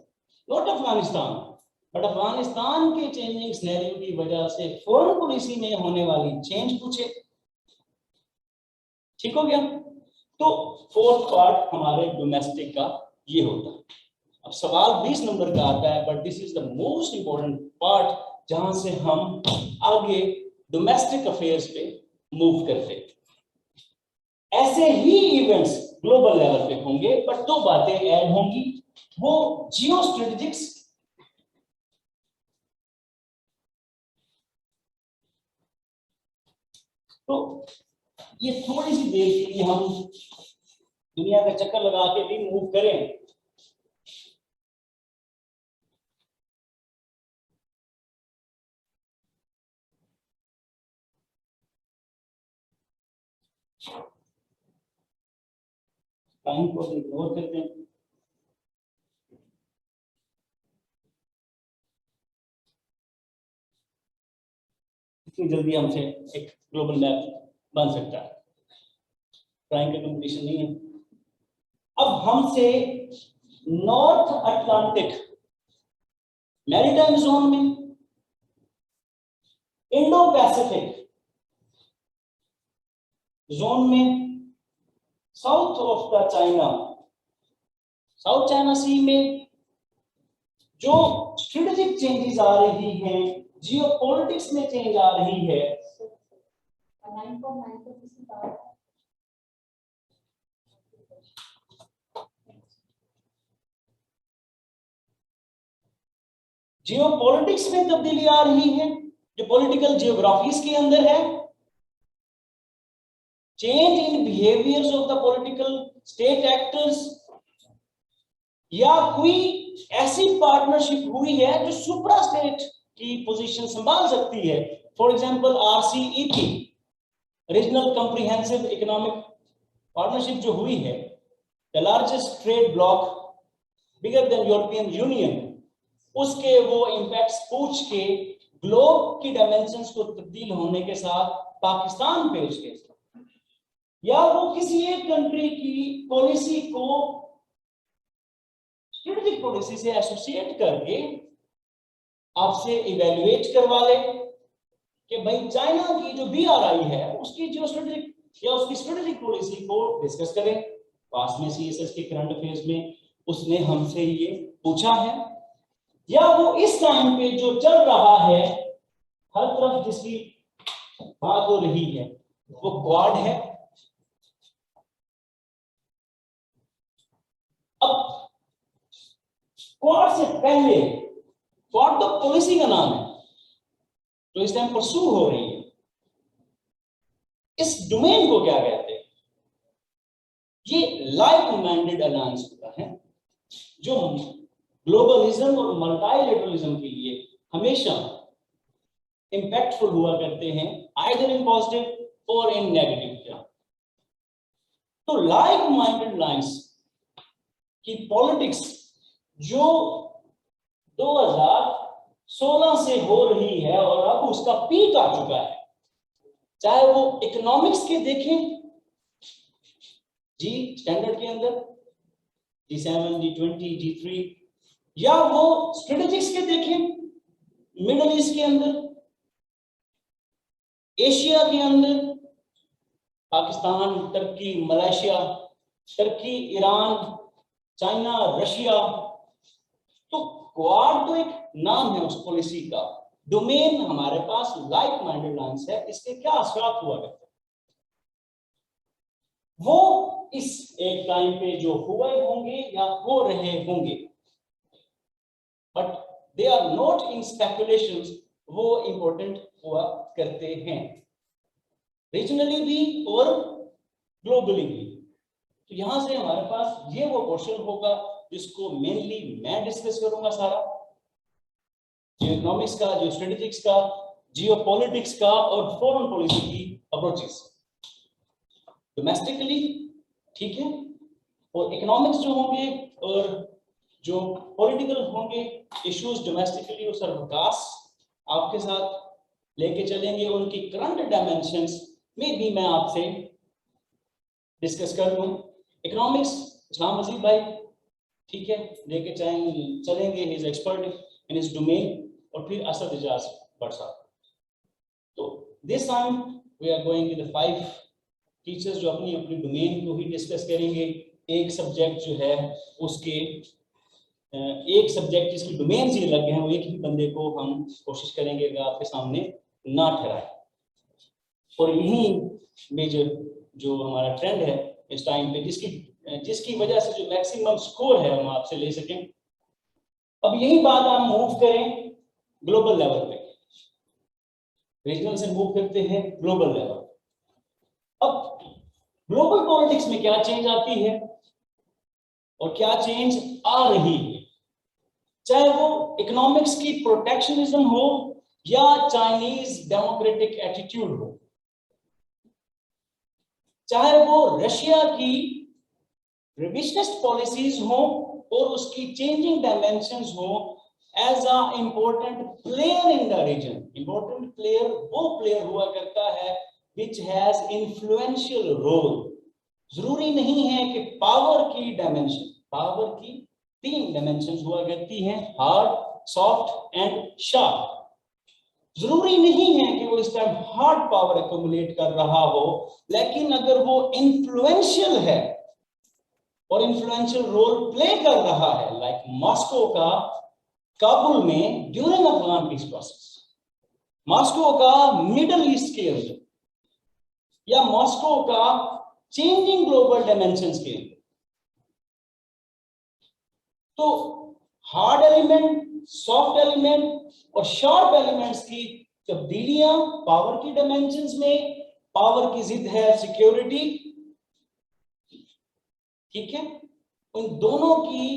नॉट अफगानिस्तान बट अफगानिस्तान के चेंजिंग सिनेरियो की वजह से फॉरेन पॉलिसी में होने वाली चेंज पूछे। ठीक हो गया? तो फोर्थ पार्ट हमारे डोमेस्टिक का ये होता है। अब सवाल 20 नंबर का आता है, but this is the most important part जहां से हम आगे डोमेस्टिक अफेयर्स पे मूव करते हैं। ऐसे ही इवेंट्स ग्लोबल लेवल पे होंगे, बट दो बातें ऐड होंगी, वो जियो स्ट्रेटेजिक्स तो ये थोड़ी सी देर के लिए हम दुनिया का चक्कर लगा के भी मूव करें। टाइम को इग्नोर करते हैं। इतनी जल्दी हमसे एक ग्लोबल मैप बन सकता है, टाइम का कंपटीशन नहीं है। अब हमसे नॉर्थ अटलांटिक मैरीटाइम जोन में, इंडो पैसिफिक जोन में, south of the China, South China Sea में जो स्ट्रेटेजिक चेंजेस आ रही हैं, जियोपॉलिटिक्स में चेंज आ रही है, जियोपॉलिटिक्स में तब्दीली आ रही है, जो पॉलिटिकल जियोग्राफीज के अंदर है, change in behaviours of the political state actors, या कोई ऐसी पार्टनरशिप हुई है जो सुप्रा स्टेट की पोजीशन संभाल सकती है। For example RCEP, regional comprehensive economic partnership जो हुई है, the largest trade block bigger than European union, उसके वो इंपैक्ट्स पूछ के ग्लोब की डायमेंशंस को तब्दील होने के साथ पाकिस्तान पे उसके, या वो किसी एक कंट्री की पॉलिसी को स्ट्रेटेजिक पॉलिसी से एसोसिएट करके आपसे इवैल्यूएट करवा ले कि भाई चाइना की जो BRI है उसकी जो स्ट्रेटेजिक या उसकी स्ट्रेटेजिक पॉलिसी को डिस्कस करें। पास में CSS के करंट अफेयर्स में उसने हमसे ये पूछा है, या वो इस टाइम पे जो चल रहा है, हर तरफ जिसकी बात हो रही है, वो क्वाड है। अब क्वाड से पहले, क्वाड तो पॉलिसी का नाम है तो इस टाइम परसू हो रही है, इस डोमेन को क्या कहते हैं? ये लाइक माइंडेड अलायंस होता है जो ग्लोबलिज्म और मल्टीलेटरलिज्म के लिए हमेशा इम्पैक्टफुल हुआ करते हैं, आइदर इन पॉजिटिव और इन नेगेटिव। तो लाइक माइंडेड लाइन्स की पॉलिटिक्स जो 2016 से हो रही है और अब उसका पीक आ चुका है, चाहे वो इकोनॉमिक्स के देखें, जी स्टैंडर्ड के अंदर G7, G20, G3, या वो स्ट्रेटेजिक्स के देखें, मिडल ईस्ट के अंदर, एशिया के अंदर, पाकिस्तान, तुर्की, मलेशिया, तुर्की, ईरान, चाइना, रशिया। तो क्वाड तो एक नाम है उस पॉलिसी का, डोमेन हमारे पास लाइक माइंडेड लाइन्स है। इसके क्या असरात हुआ करते हैं वो इस एक टाइम पे जो हुए होंगे या हो रहे होंगे, but they are not in speculations, वो इंपॉर्टेंट हुआ करते हैं, रीजनली भी और ग्लोबली भी। तो यहां से हमारे पास ये वो क्वेश्चन होगा जिसको मेनली मैं डिस्कस करूंगा सारा, जियो इकोनॉमिक्स का, जियो स्ट्रेटेजिक्स का, जियो पॉलिटिक्स का और फॉरेन पॉलिसी की अप्रोचेस डोमेस्टिकली, ठीक है, और इकोनॉमिक्स जो होंगे और जो पॉलिटिकल होंगे इश्यूज डोमेस्टिकली और सर्वकाश आपके साथ लेके चलेंगे। उनकी करंट डायमेंशंस में भी मैं आपसे डिस्कस कर दूं। इकोनॉमिक्स इस्लाम मजीद भाई, ठीक है, लेके चलेंगे, he is expert in his domain. और फिर असद इजाज भट्ट साहब। तो this time we are going with 5 teachers जो अपनी अपनी डोमेन को ही डिस्कस करेंगे। एक सब्जेक्ट जो है उसके एक सब्जेक्ट जिसकी डोमेन ही अलग है वो एक ही बंदे को हम कोशिश करेंगे कि आपके सामने ना ठहराए। और यही मेजर जो हमारा ट्रेंड है इस टाइम पे, जिसकी वजह से जो मैक्सिमम स्कोर है हम आपसे ले सकें। अब यही बात हम मूव करें ग्लोबल लेवल पे, रीजनल से मूव करते हैं ग्लोबल लेवल। अब ग्लोबल पॉलिटिक्स में क्या चेंज आती है और क्या चेंज आ रही है, चाहे वो इकोनॉमिक्स की प्रोटेक्शनिज्म हो या चाइनीज डेमोक्रेटिक एटीट्यूड हो, चाहे वो रशिया की रिविजनिस्ट पॉलिसीज हो और उसकी चेंजिंग डायमेंशंस हो as a important player in the region. Important player वो प्लेयर हुआ करता है which has influential role। जरूरी नहीं है कि पावर की डायमेंशन, पावर की 3 डायमेंशंस हुआ करती हैं, हार्ड, सॉफ्ट एंड शार्प। जरूरी नहीं है कि वो इस टाइम हार्ड पावर एक्यूमुलेट कर रहा हो, लेकिन अगर वो इन्फ्लुएंशियल है और इन्फ्लुएंशियल रोल प्ले कर रहा है, लाइक मॉस्को का काबुल में during Afghan peace process, Moscow का मिडिल ईस्ट के अंदर, या मॉस्को का चेंजिंग ग्लोबल डायमेंशंस के अंदर, तो हार्ड एलिमेंट, सॉफ्ट एलिमेंट और शार्प एलिमेंट्स की तब्दीलियां पावर की डायमेंशंस में, पावर की जिद है सिक्योरिटी, ठीक है, उन दोनों की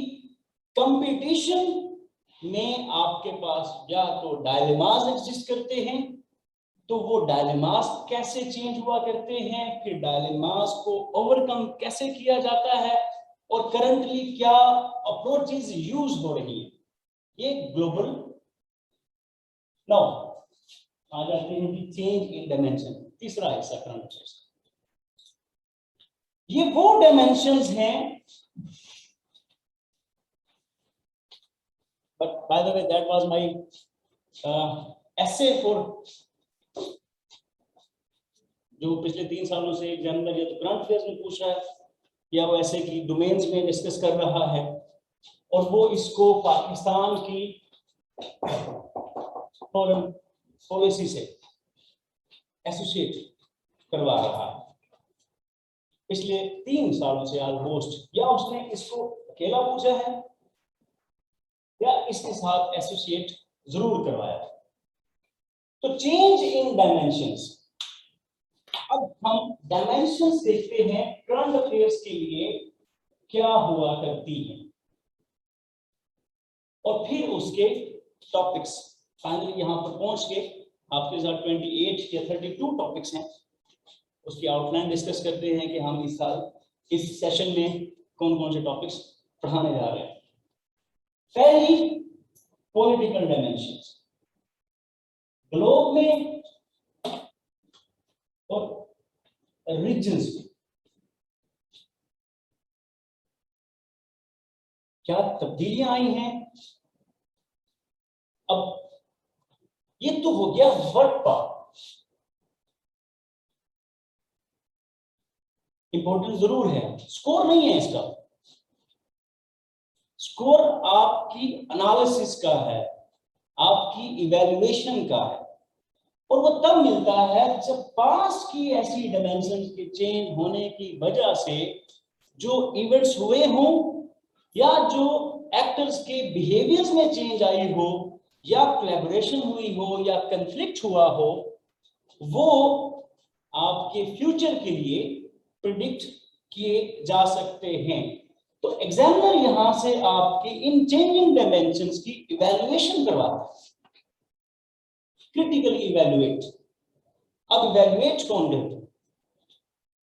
कंपटीशन में आपके पास या तो डायलेमास एग्जिस्ट करते हैं, तो वो डायलेमास कैसे चेंज हुआ करते हैं, फिर डायलेमास को ओवरकम कैसे किया जाता है और करंटली क्या अप्रोचेस यूज हो रही है, ये ग्लोबल। नाउ आ जाते हैं कि चेंज इन डायमेंशन, तीसरा हिस्सा करंट अफेयर्स। ये वो डायमेंशंस हैं, but by the way that was my essay for जो पिछले 3 सालों से एग्जाम या तो करंट अफेयर्स में पूछ रहा है या वो ऐसे की डोमेन्स में डिस्कस कर रहा है, और वो इसको पाकिस्तान की फॉरेन पॉलिसी से एसोसिएट करवा रहा है पिछले 3 सालों से ऑलमोस्ट, या उसने इसको अकेला पूछा है या इसके साथ एसोसिएट जरूर करवाया है। तो चेंज इन डायमेंशंस, अब हम डायमेंशंस देखते हैं करंट अफेयर्स के लिए क्या हुआ करती है और फिर उसके टॉपिक्स फाइनली यहाँ पर पहुंच के आपके साथ 28 या 32 टॉपिक्स हैं, उसकी आउटलाइन डिस्कस करते हैं कि हम इस साल इस सेशन में कौन कौन से टॉपिक्स पढ़ाने जा रहे हैं। पहली, पॉलिटिकल डायमेंशंस, ग्लोब में और रीजन्स में क्या तब्दीलियां आई हैं। अब ये तो हो गया वर्क पार्ट, इंपॉर्टेंट जरूर है, स्कोर नहीं है इसका। स्कोर आपकी एनालिसिस का है, आपकी इवैल्यूएशन का है, और वो तब मिलता है जब पास की ऐसी डायमेंशंस के चेंज होने की वजह से जो इवेंट्स हुए हों या जो एक्टर्स के बिहेवियर्स में चेंज आई हो या कोलैबोरेशन हुई हो या कॉन्फ्लिक्ट हुआ हो, वो आपके फ्यूचर के लिए प्रिडिक्ट किए जा सकते हैं। तो एग्जामिनर यहां से आपके इन चेंजिंग डायमेंशंस की इवैल्यूएशन करवाता है, क्रिटिकली इवैल्यूएट। अब इवैल्यूएट कौन करता है?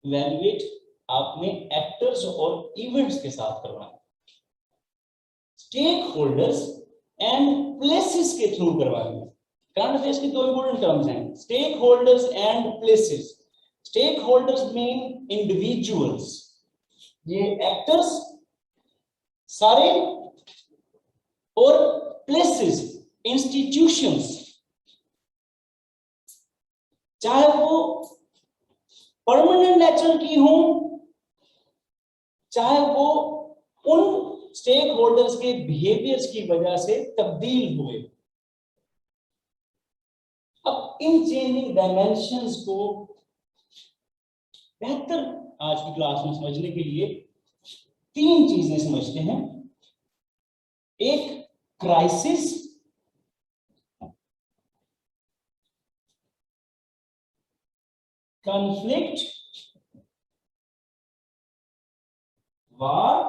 इवैल्यूएट आपने एक्टर्स और इवेंट्स के साथ करवाना, स्टेक होल्डर्स एंड प्लेसेस के थ्रू करवाएंगे। करंट अफेयर्स की दो इंपॉर्टेंट टर्म्स हैं, stakeholders and places. Stakeholders mean individuals, ये एक्टर्स सारे, और प्लेसेस इंस्टीट्यूशंस, चाहे वो परमानेंट नेचर की हो, चाहे वो उन स्टेक होल्डर्स के बिहेवियर्स की वजह से तब्दील हुए। अब इन चेंजिंग डायमेंशंस को बेहतर आज की क्लास में समझने के लिए तीन चीजें समझते हैं। एक, crisis, conflict, war,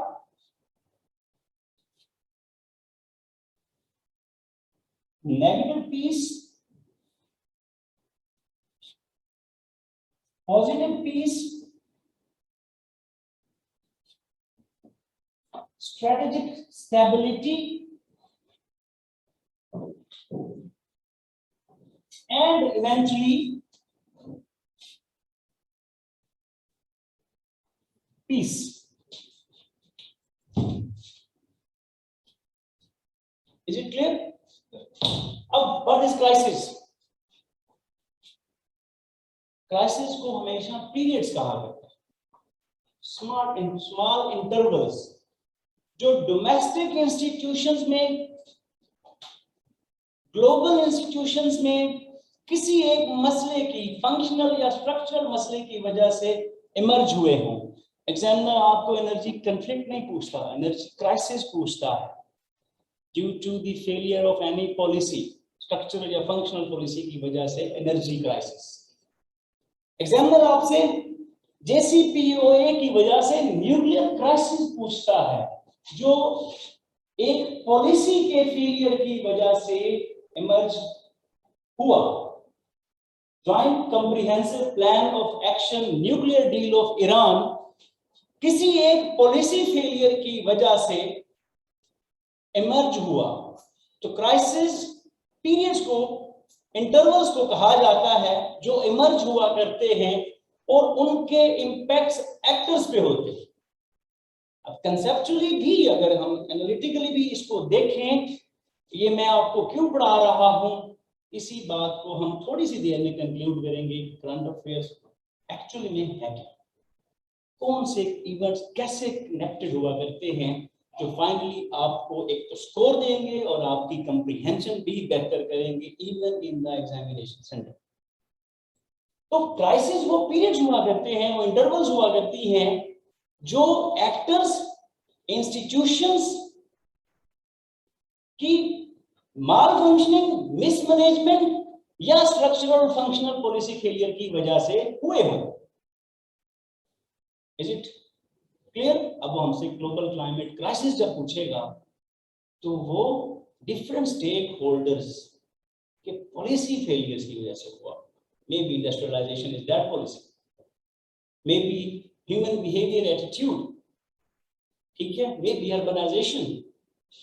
negative peace, positive peace, strategic stability, and eventually peace. Is it clear? अब what is crisis? क्राइसिस को हमेशा पीरियड्स कहा जाता है, स्मॉल इंटरवल्स, जो डोमेस्टिक इंस्टीट्यूशंस में, ग्लोबल इंस्टीट्यूशंस में किसी एक मसले की, फंक्शनल या स्ट्रक्चरल मसले की वजह से इमर्ज हुए हों। एग्जामिनर आपको एनर्जी कॉन्फ्लिक्ट नहीं पूछता, एनर्जी क्राइसिस पूछता है, due to the failure of any policy, structural या फंक्शनल पॉलिसी की वजह से एनर्जी क्राइसिस। एग्जामिनर आपसे JCPOA की वजह से न्यूक्लियर क्राइसिस पूछता है, जो एक पॉलिसी के फेलियर की वजह से इमर्ज हुआ। Joint comprehensive plan of action nuclear deal of Iran किसी एक पॉलिसी फेलियर की वजह से इमर्ज हुआ। तो क्राइसिस पीरियड्स को, इंटरवल्स को कहा जाता है जो इमर्ज हुआ करते हैं और उनके इंपैक्ट्स एक्टर्स पे होते हैं। अब कंसेप्चुअली भी अगर हम एनालिटिकली भी इसको देखें, ये मैं आपको क्यों पढ़ा रहा हूं, इसी बात को हम थोड़ी सी देर में कंक्लूड करेंगे। करंट अफेयर्स एक्चुअली में है क्या, कौन से इवेंट्स कैसे कनेक्टेड हुआ करते हैं, जो फाइनली आपको एक तो स्कोर देंगे और आपकी कंप्रीहेंशन भी बेहतर करेंगे even in the examination centre. तो क्राइसिस वो पीरियड्स हुआ करते हैं, वो इंटरवल्स हुआ करती हैं जो एक्टर्स, इंस्टीट्यूशंस की माल फंक्शनिंग, मिसमैनेजमेंट या स्ट्रक्चरल और फंक्शनल पॉलिसी फेलियर की वजह से हुए हों। Is it clear? अब वो हमसे ग्लोबल क्लाइमेट क्राइसिस जब पूछेगा तो वो डिफरेंट स्टेक होल्डर्स कि पॉलिसी फेलियर्स की वजह से हुआ। Maybe industrialisation is that policy, maybe human behaviour attitude, ठीक है, मे बी अर्बनाइजेशन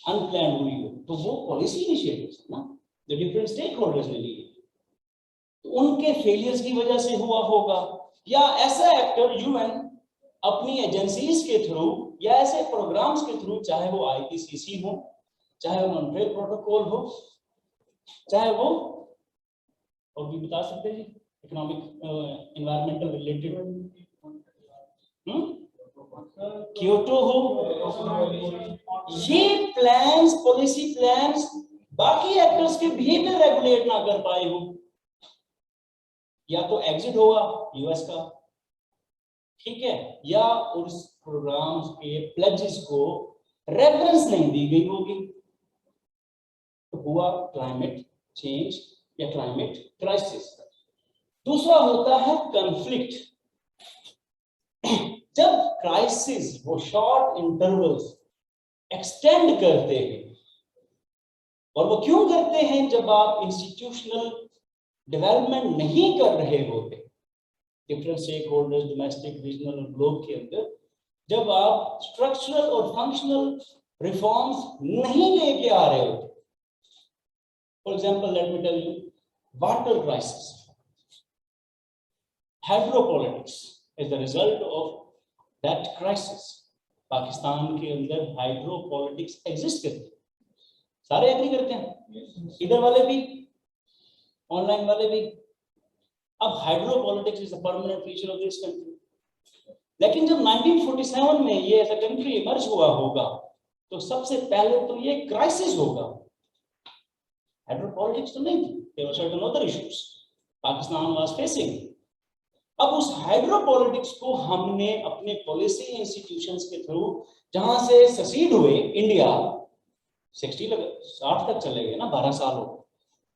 अनप्लान्ड हुई हो, तो वो पॉलिसी इनिशिएटिव्स ना जो डिफरेंट स्टेक होल्डर्स ने लिए, तो उनके फेलियर्स की वजह से हुआ होगा। या ऐसा एक्टर यूएन अपनी एजेंसीज के थ्रू या ऐसे प्रोग्राम्स के थ्रू, चाहे वो आईपीसीसी हो, चाहे वो मॉन्ट्रियल प्रोटोकॉल हो, चाहे वो और भी बता सकते हैं इकोनॉमिक एनवायरमेंटल रिलेटेड क्योटो हो, ये प्लान्स, पॉलिसी प्लान्स बाकी एक्टर्स के बिहेवियर रेगुलेट ना कर पाए हो, या तो एग्जिट होगा यूएस का, ठीक है, या उस प्रोग्राम्स के प्लेजेस को रेफरेंस नहीं दी गई होगी, तो हुआ क्लाइमेट चेंज या क्लाइमेट क्राइसिस। दूसरा होता है कॉन्फ्लिक्ट। जब क्राइसिस वो शॉर्ट इंटरवल्स एक्सटेंड करते हैं, और वो क्यों करते हैं? जब आप इंस्टीट्यूशनल डेवलपमेंट नहीं कर रहे होते different stakeholders, domestic, regional और ग्लोब के अंदर, जब आप स्ट्रक्चरल और फंक्शनल रिफॉर्म्स नहीं लेके आ रहे होते। For example let me tell you, water crisis, hydropolitics is the result of that crisis. Pakistan के अंदर हाइड्रोपॉलिटिक्स एग्जिस्ट करती है, सारे एग्री करते हैं, इधर वाले भी, ऑनलाइन वाले भी। अब hydropolitics is a permanent feature of this country. लेकिन जब 1947 में ये एज अ कंट्री इमर्ज हुआ होगा, तो सबसे पहले तो ये क्राइसिस होगा। हाइड्रोपॉलिटिक्स तो नहीं थी, there were certain other issues Pakistan was facing. अब उस हाइड्रोपॉलिटिक्स को हमने अपने पॉलिसी इंस्टीट्यूशंस के थ्रू, जहां से ससीड हुए इंडिया, 60 तक चले गए ना, 12 साल हो,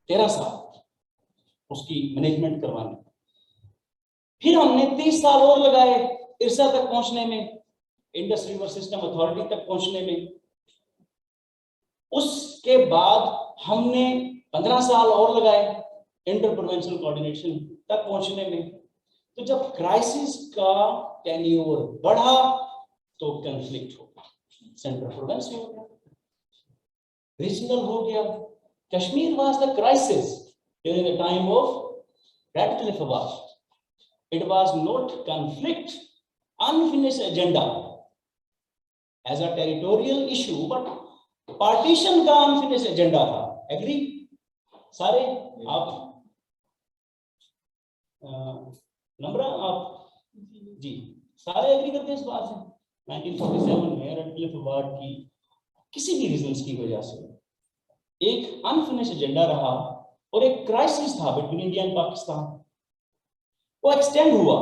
13 साल उसकी मैनेजमेंट करवाने, फिर हमने 30 साल और लगाए इरसा तक पहुंचने में, इंडस रिवर सिस्टम अथॉरिटी तक पहुंचने में। उसके बाद हमने 15 साल और लगाए इंटर प्रोविंशियल कोऑर्डिनेशन तक पहुंचने में। तो जब क्राइसिस का टेन्योर बढ़ा तो कॉन्फ्लिक्ट हो गया, सेंट्रल प्रोविंस हो गया, रीजनल हो गया। Kashmir was the crisis during the time of Radcliffe Award. It was not conflict, unfinished agenda as a territorial issue, but partition का unfinished agenda था। Agree? सारे आप नम्रा आप जी सारे एग्री करते हैं इस बात से। 1947 में रेडक्लिफ अवार्ड की किसी भी रीजंस की वजह से एक अनफिनिश्ड एजेंडा रहा और एक क्राइसिस था बिटवीन इंडिया एंड पाकिस्तान, वो एक्सटेंड हुआ।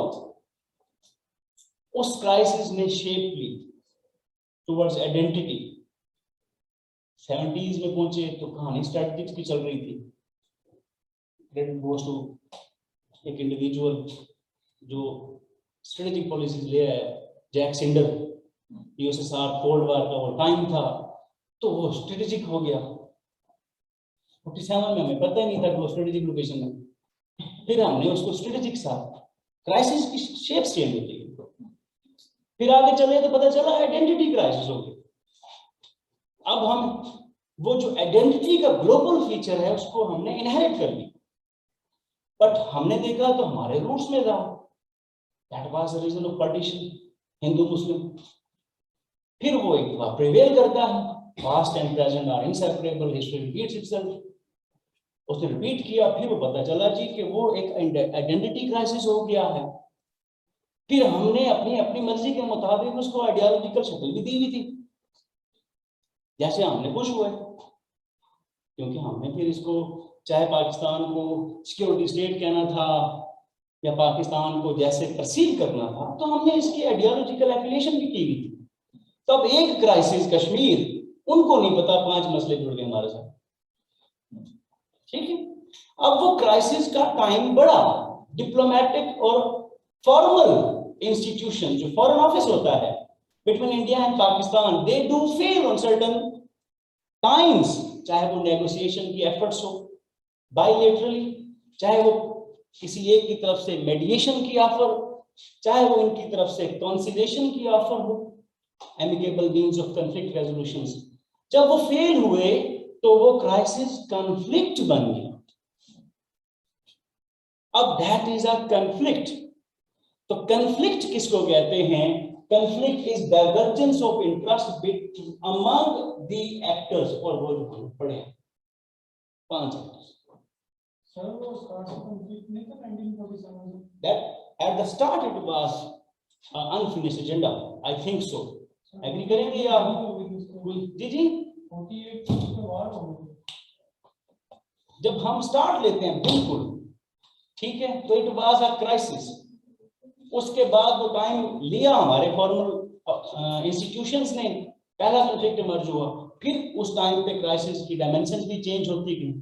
उस क्राइसिस ने शेप ली टुवर्ड्स आइडेंटिटी। 70s में पहुंचे तो कहानी स्ट्रेटजिक्स की चल रही थी। क्रेडिट गोस टू एक इंडिविजुअल जो स्ट्रेटेजिक पॉलिसीज ले आया, Jack Snyder. USSR cold war का वो टाइम था, तो वो स्ट्रेटेजिक हो गया। 47 में हमें पता ही नहीं था कि वो स्ट्रेटेजिक लोकेशन है, फिर हमने उसको स्ट्रेटेजिक सा क्राइसिस की शेप चेंज होती है। फिर आगे चले तो पता चला आइडेंटिटी क्राइसिस हो गया। अब हम वो जो आइडेंटिटी का ग्लोबल फीचर है उसको हमने इनहेरिट कर लिया, बट हमने देखा तो हमारे रूट्स में था। That was the reason of partition, Hindu Muslim. फिर वो एक बार प्रिवेल करता है, past and present are inseparable, history repeats itself. उसने रिपीट किया, फिर वो पता चला जी कि वो एक आइडेंटिटी क्राइसिस हो गया है। फिर हमने अपनी अपनी मर्जी के मुताबिक उसको आइडियोलॉजिकल शक्ल भी दी हुई थी, जैसे हमने खुश हुए, क्योंकि हमने फिर इसको चाहे पाकिस्तान को सिक्योरिटी स्टेट कहना था या पाकिस्तान को जैसे परसीव करना था, तो हमने इसकी आइडियोलॉजिकल एफिलिएशन भी की हुई थी। तो अब एक क्राइसिस कश्मीर, उनको नहीं पता 5 मसले जुड़ गए हमारे साथ, ठीक है। अब वो क्राइसिस का टाइम बढ़ा, डिप्लोमेटिक और फॉर्मल इंस्टीट्यूशन जो फॉरेन ऑफिस होता है between India and Pakistan, they do fell on certain times, चाहे वो नेगोशिएशन की एफर्ट्स हो, बायलैटरली, चाहे वो किसी एक की तरफ से मेडिएशन की ऑफर, चाहे वो इनकी तरफ से कॉन्सिलेशन की ऑफर हो, amicable means of conflict resolution, जब वो फेल हुए तो वो क्राइसिस कॉन्फ्लिक्ट बन गया। अब दैट इज अ कॉन्फ्लिक्ट। तो कॉन्फ्लिक्ट किसको कहते हैं? Conflict is divergence of interest among the actors, और वो जो हम पढ़े 5 एक्टर्स। सर वो स्टार्ट कंप्लीट नहीं था 1947 में? That at the start it was an unfinished agenda, I think so. Agree करेंगे या जी जी? 48 के बाद हो गई। जब हम स्टार्ट लेते हैं बिल्कुल ठीक है, तो इट वाज अ क्राइसिस। उसके बाद वो टाइम लिया हमारे फॉर्मल इंस्टीट्यूशंस ने, पहला कॉन्फ्लिक्ट इमर्ज हुआ, फिर उस टाइम पे क्राइसिस की डायमेंशंस भी चेंज होती गई।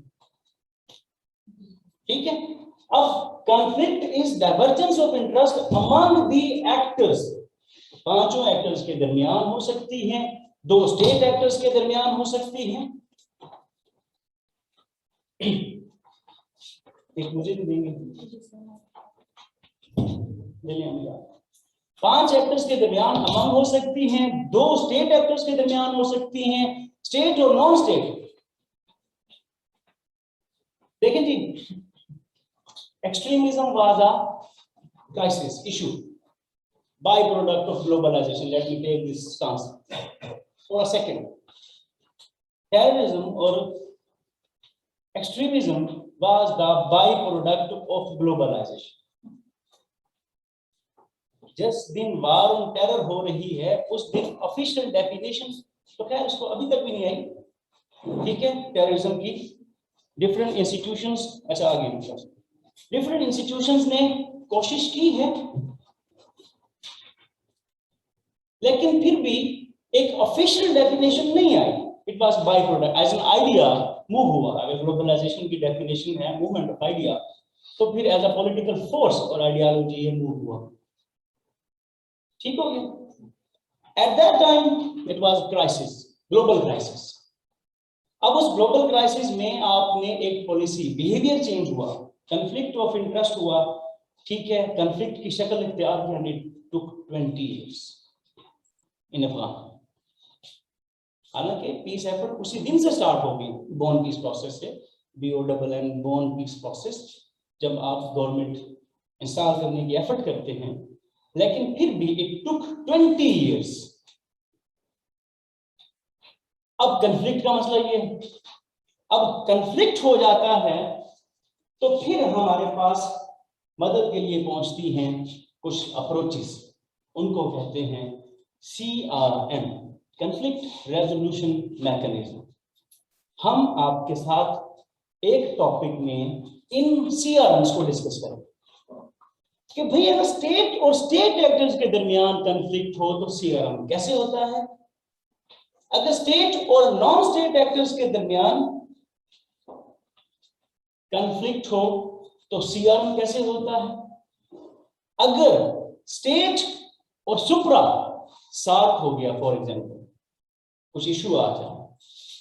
ठीक है, अब conflict is divergence of interest among the actors. 5 actors के दरमियान हो सकती हैं, 2 स्टेट एक्टर्स के दरमियान हो सकती हैं। एक मुझे भी देंगे, 5 एक्टर्स के दरमियान अमंग हो सकती हैं, 2 स्टेट एक्टर्स के दरमियान हो सकती हैं, स्टेट और नॉन स्टेट। देखें जी, extremism was a crisis issue, byproduct of globalization. Let me take this stance for a second. Terrorism or extremism was the byproduct of globalization. जिस दिन वार ऑन टेरर हो रही है उस दिन ऑफिशियल डेफिनेशन तो खैर उसको अभी तक भी नहीं आई, ठीक है, टेररिज्म की डिफरेंट इंस्टीट्यूशंस, अच्छा आगे डिफरेंट इंस्टीट्यूशंस ने कोशिश की है, लेकिन फिर भी एक ऑफिशियल डेफिनेशन नहीं आई। It was by product, as an idea move हुआ। अगर ग्लोबलाइजेशन की डेफिनेशन है मूवमेंट ऑफ आइडिया, तो फिर एज अ पॉलिटिकल फोर्स और आइडियोलॉजी ये मूव हुआ। ठीक हो गया। At that time it was crisis, global crisis. अब उस ग्लोबल क्राइसिस में आपने एक पॉलिसी, बिहेवियर चेंज हुआ, कॉन्फ्लिक्ट ऑफ इंटरेस्ट हुआ, ठीक है, कॉन्फ्लिक्ट की शक्ल इख्तियार की, it took 20 years in Afghanistan. हालांकि पीस एफर्ट उसी दिन से स्टार्ट हो गई, बॉर्न पीस प्रोसेस से, BONN बॉर्न पीस प्रोसेस, जब आप गवर्नमेंट इंस्टॉल करने की एफर्ट करते हैं, लेकिन फिर भी इट टुक 20 इयर्स। अब कॉन्फ्लिक्ट का मसला ये है, अब कॉन्फ्लिक्ट हो जाता है तो फिर हमारे पास मदद के लिए पहुंचती हैं कुछ अप्रोचेस, उनको कहते हैं CRM, कॉन्फ्लिक्ट रेजोल्यूशन मैकेनिज्म। हम आपके साथ एक टॉपिक में इन CRMs को डिस्कस करेंगे कि भाई अगर स्टेट और स्टेट एक्टर्स के दरमियान कॉन्फ्लिक्ट हो तो CRM कैसे होता है, अगर स्टेट और नॉन स्टेट एक्टर्स के दरमियान कॉन्फ्लिक्ट हो तो CRM कैसे होता है, अगर स्टेट और सुप्रा साथ हो गया, फॉर एग्जांपल कुछ इशू आ जाए,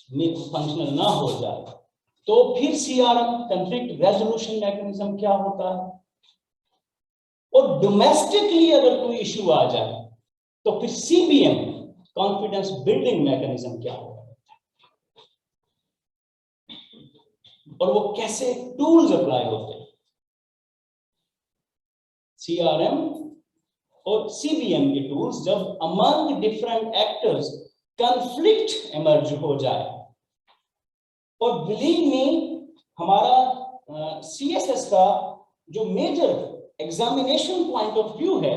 फंक्शनल ना हो जाए, तो फिर CRM कॉन्फ्लिक्ट रेजोल्यूशन मैकेनिज्म क्या होता है, और डोमेस्टिकली अगर कोई इशू आ जाए तो फिर CBM कॉन्फिडेंस बिल्डिंग मैकेनिज्म क्या होगा, और वो कैसे टूल्स अप्लाई होते हैं। CRM और CBM के टूल्स जब among different actors conflict emerge हो जाए, और बिलीव मी हमारा CSS का जो major examination point of view है,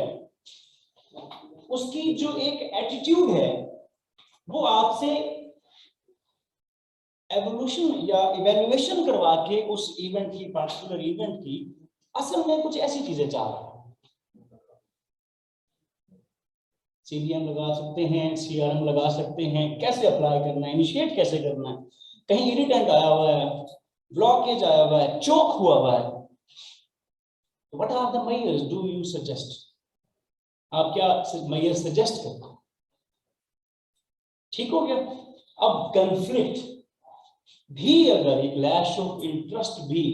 उसकी जो एक एटीट्यूड है, वो आपसे एवोल्यूशन या इवैल्यूएशन करवा के उस इवेंट की, पार्टिकुलर इवेंट की असल में कुछ ऐसी चीजें चाह रहा है। CBM लगा सकते हैं, CRM लगा सकते हैं, कैसे अप्लाई करना है, इनिशिएट कैसे करना है, कहीं इरिटेंट आया हुआ है, ब्लॉकेज आया हुआ है, चोक हुआ हुआ है, what are the measures do you suggest, आप क्या मेजर सजेस्ट करते हैं। ठीक हो गया। अब कॉन्फ्लिक्ट, भी अगर एक लैश ऑफ इंटरेस्ट भी,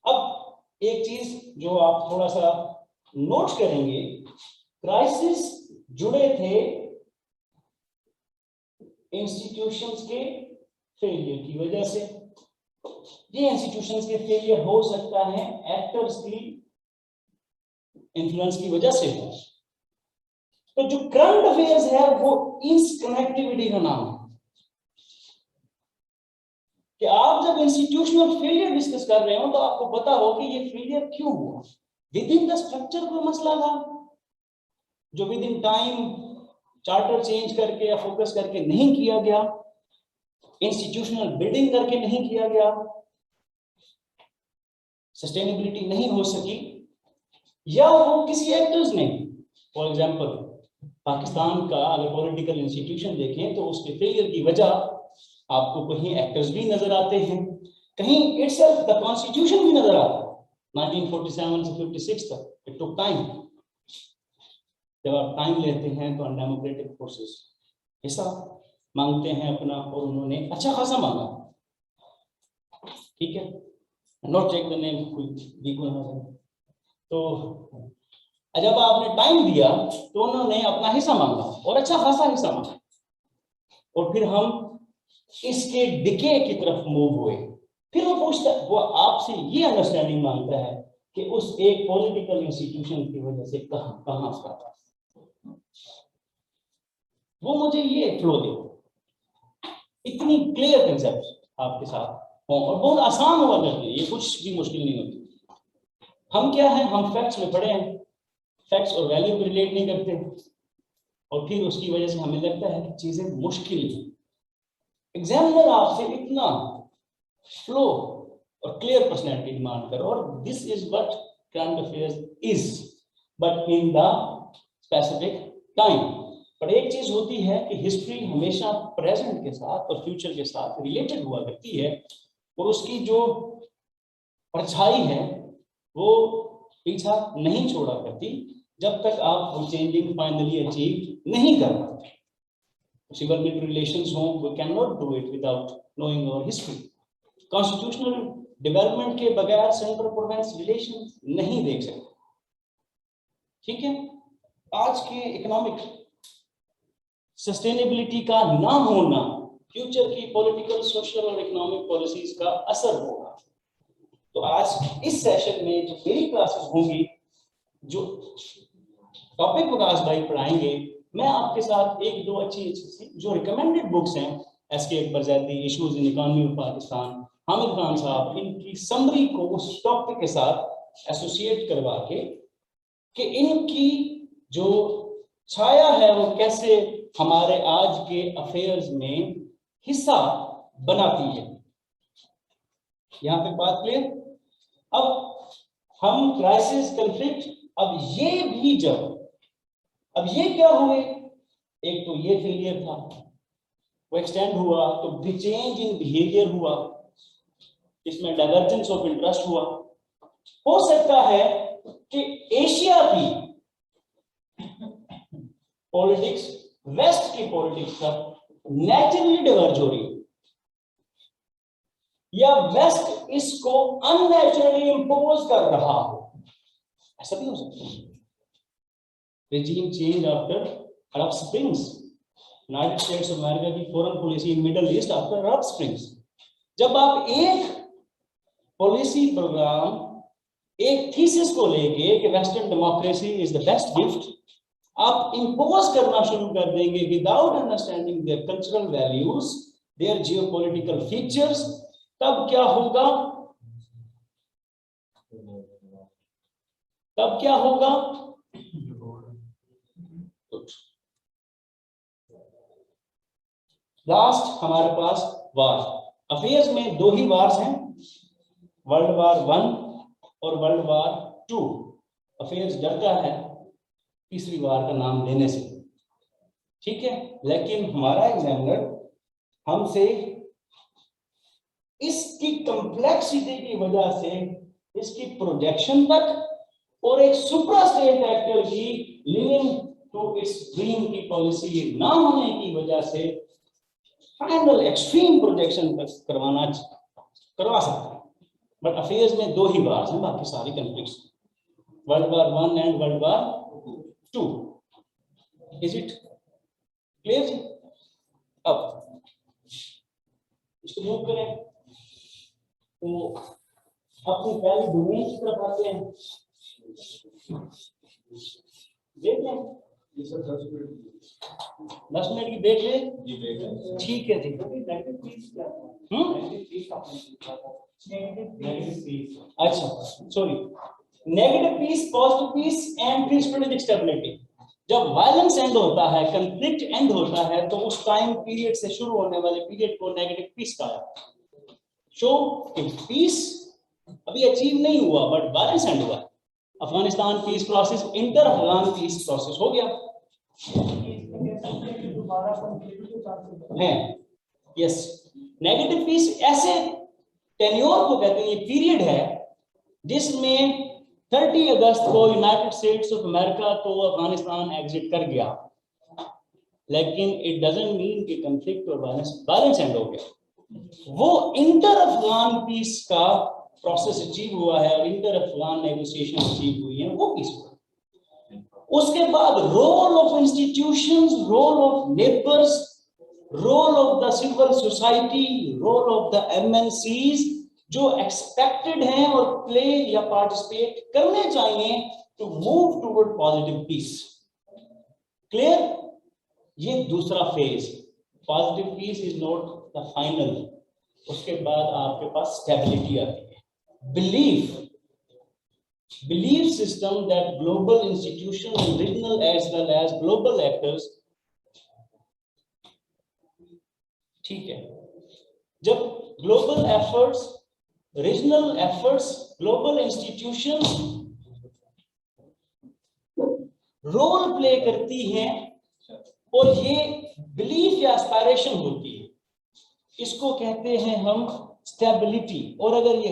अब एक चीज जो आप थोड़ा सा नोट करेंगे, क्राइसिस जुड़े थे इंस्टीट्यूशंस के फेलियर की वजह से। ये इंस्टीट्यूशंस के फेलियर हो सकता है एक्टर्स की इन्फ्लुएंस की वजह से हो। तो जो करंट अफेयर्स है वो इस कनेक्टिविटी का नाम है कि आप जब इंस्टीट्यूशनल फेलियर डिस्कस कर रहे हो तो आपको पता हो कि ये फेलियर क्यों हुआ। विद इन द स्ट्रक्चर कोई मसला था जो with in time charter change करके या फोकस करके नहीं किया गया, इंस्टीट्यूशनल बिल्डिंग करके नहीं किया गया, सस्टेनेबिलिटी नहीं हो सकी, या वो किसी एक्टर्स ने, फॉर एग्जांपल पाकिस्तान का अगर पॉलिटिकल इंस्टीट्यूशन देखें तो उसके फेलियर की वजह आपको कहीं एक्टर्स भी नजर आते हैं, कहीं इटसेल्फ द कॉन्स्टिट्यूशन भी नजर आता है 1947 से 56 तक। It took time. जब आप टाइम लेते हैं तो अनडेमोक्रेटिक फोर्सेस हिस्सा मांगते हैं अपना, और उन्होंने अच्छा खासा मांगा, ठीक है, नॉट चेक द नेम कोई भी कोई ना। तो जब आपने टाइम दिया तो उन्होंने अपना हिस्सा मांगा और अच्छा खासा हिस्सा मांगा, और फिर हम इसके डिके की तरफ मूव हुए। फिर वो पूछता, वो आपसे ये अंडरस्टैंडिंग मांगता है कि उस एक पॉलिटिकल इंस्टीट्यूशन की वजह से कहां स्टार्ट, वो मुझे ये फ्लो दे, इतनी क्लियर कंसेप्ट आपके साथ हो, और बहुत आसान हुआ करती है, ये कुछ भी मुश्किल नहीं होती। हम क्या है, हम फैक्ट्स में पढ़े हैं, फैक्ट्स और वैल्यू को रिलेट नहीं करते, और फिर उसकी वजह से हमें लगता है कि चीजें मुश्किल हैं। एग्जामिनर आपसे इतना फ्लो और क्लियर पर्सनैलिटी डिमांड करो, और this is what current affairs is, but in the specific time. पर एक चीज होती है कि हिस्ट्री हमेशा प्रेजेंट के साथ और फ्यूचर के साथ रिलेटेड हुआ करती है, और उसकी जो परछाई है वो पीछा नहीं छोड़ा करती जब तक आप वो चेंजिंग फाइनली अचीव नहीं कर पाते। सिविल मिलिट्री रिलेशंस हो, we can not do it without knowing our history. Constitutional development के बगैर सेंट्रल प्रोविंस रिलेशंस नहीं देख सकते, ठीक है। आज के इकोनॉमिक सस्टेनेबिलिटी का ना होना फ्यूचर की पॉलिटिकल, सोशल और इकोनॉमिक पॉलिसीज का असर होगा। तो आज इस सेशन में जो मेरी क्लासेस होंगी, जो टॉपिक विकास भाई पढ़ाएंगे, मैं आपके साथ एक दो अच्छी सी जो रिकमेंडेड बुक्स हैं, S K Akbar Zaidi, issues in economy of Pakistan, Hamid Khan साहब, इनकी समरी को उस टॉपिक के साथ एसोसिएट करवा के कि इनकी जो छाया है वो कैसे हमारे आज के अफेयर्स में हिस्सा बनाती है। यहाँ पे बात क्लियर। अब हम क्राइसिस, कॉन्फ्लिक्ट, अब ये भी जब, अब ये क्या हुए, एक तो ये फेलियर था, वो एक्सटेंड हुआ तो चेंज इन बिहेवियर हुआ, इसमें डाइवर्जेंस ऑफ इंटरेस्ट हुआ। हो सकता है कि एशिया की पॉलिटिक्स वेस्ट की पॉलिटिक्स का नेचुरली डिवर्ज हो रही है, या वेस्ट इसको अननेचुरली इंपोज कर रहा हो, ऐसा भी हो सकता है। regime change after Arab Springs, United States of America की foreign policy in Middle East after Arab Springs. जब आप एक पॉलिसी प्रोग्राम, एक थीसिस को लेके कि western democracy is the best gift, आप इंपोज करना शुरू कर देंगे without understanding their cultural values, their geopolitical features, तब क्या होगा, तब क्या होगा, लास्ट हमारे पास वार। अफेयर्स में दो ही वार्स हैं, वर्ल्ड वार 1 और वर्ल्ड वार 2। अफेयर्स डरता है तीसरी वार का नाम लेने से, ठीक है। लेकिन हमारा एग्जामिनर हमसे इसकी कॉम्प्लेक्सिटी की वजह से इसकी प्रोजेक्शन तक और एक सुप्रा स्टेट एक्टर की लिविंग टू इट्स ड्रीम की पॉलिसी ना होने की वजह से फाइनल एक्सट्रीम प्रोजेक्शन तक करवा सकता है, बट अफेयर्स में 2 ही वार्स हैं, बाकी सारी conflicts, world war 1 and world war 2। Is it clear जी? अब इसको मूव करें तो अपनी पहली डोमेन की तरफ आते हैं। देख लें 10 मिनट की देख ले, ठीक है ठीक है। अच्छा sorry, negative peace, positive peace and pre strategic stability. जब वायलेंस एंड होता है, कंफ्लिक्ट एंड होता है, तो उस टाइम पीरियड से शुरू होने वाले पीरियड को नेगेटिव पीस कहा जाता है। शो कि पीस अभी अचीव नहीं हुआ बट वायलेंस एंड हुआ। Afghanistan peace process, inter Afghan peace process हो गया है। यस, नेगेटिव पीस ऐसे टेन्योर को कहते हैं, ये पीरियड है जिसमें 30 अगस्त को यूनाइटेड स्टेट्स ऑफ अमेरिका तो अफगानिस्तान एग्जिट कर गया, लेकिन इट डजंट मीन कि कंफ्लिक्ट और वायलेंस एंड हो गया। वो इंटर अफगान पीस का प्रोसेस अचीव हुआ है और इंटर अफगान नेगोशिएशन अचीव हुई है, वो पीस हुआ। उसके बाद role of institutions, role of neighbours, role of the civil society, role of the MNCs जो एक्सपेक्टेड हैं और प्ले या पार्टिसिपेट करने चाहिए to move toward positive peace. Clear? ये दूसरा phase. Positive peace is not the final. उसके बाद आपके पास स्टेबिलिटी आती है। belief system that global institutions, regional as well as global actors, ठीक है, जब global efforts, regional efforts, global institutions role play करती हैं और ये बिलीफ या एस्पायरेशन होती है, इसको कहते हैं हम स्टेबिलिटी। और अगर ये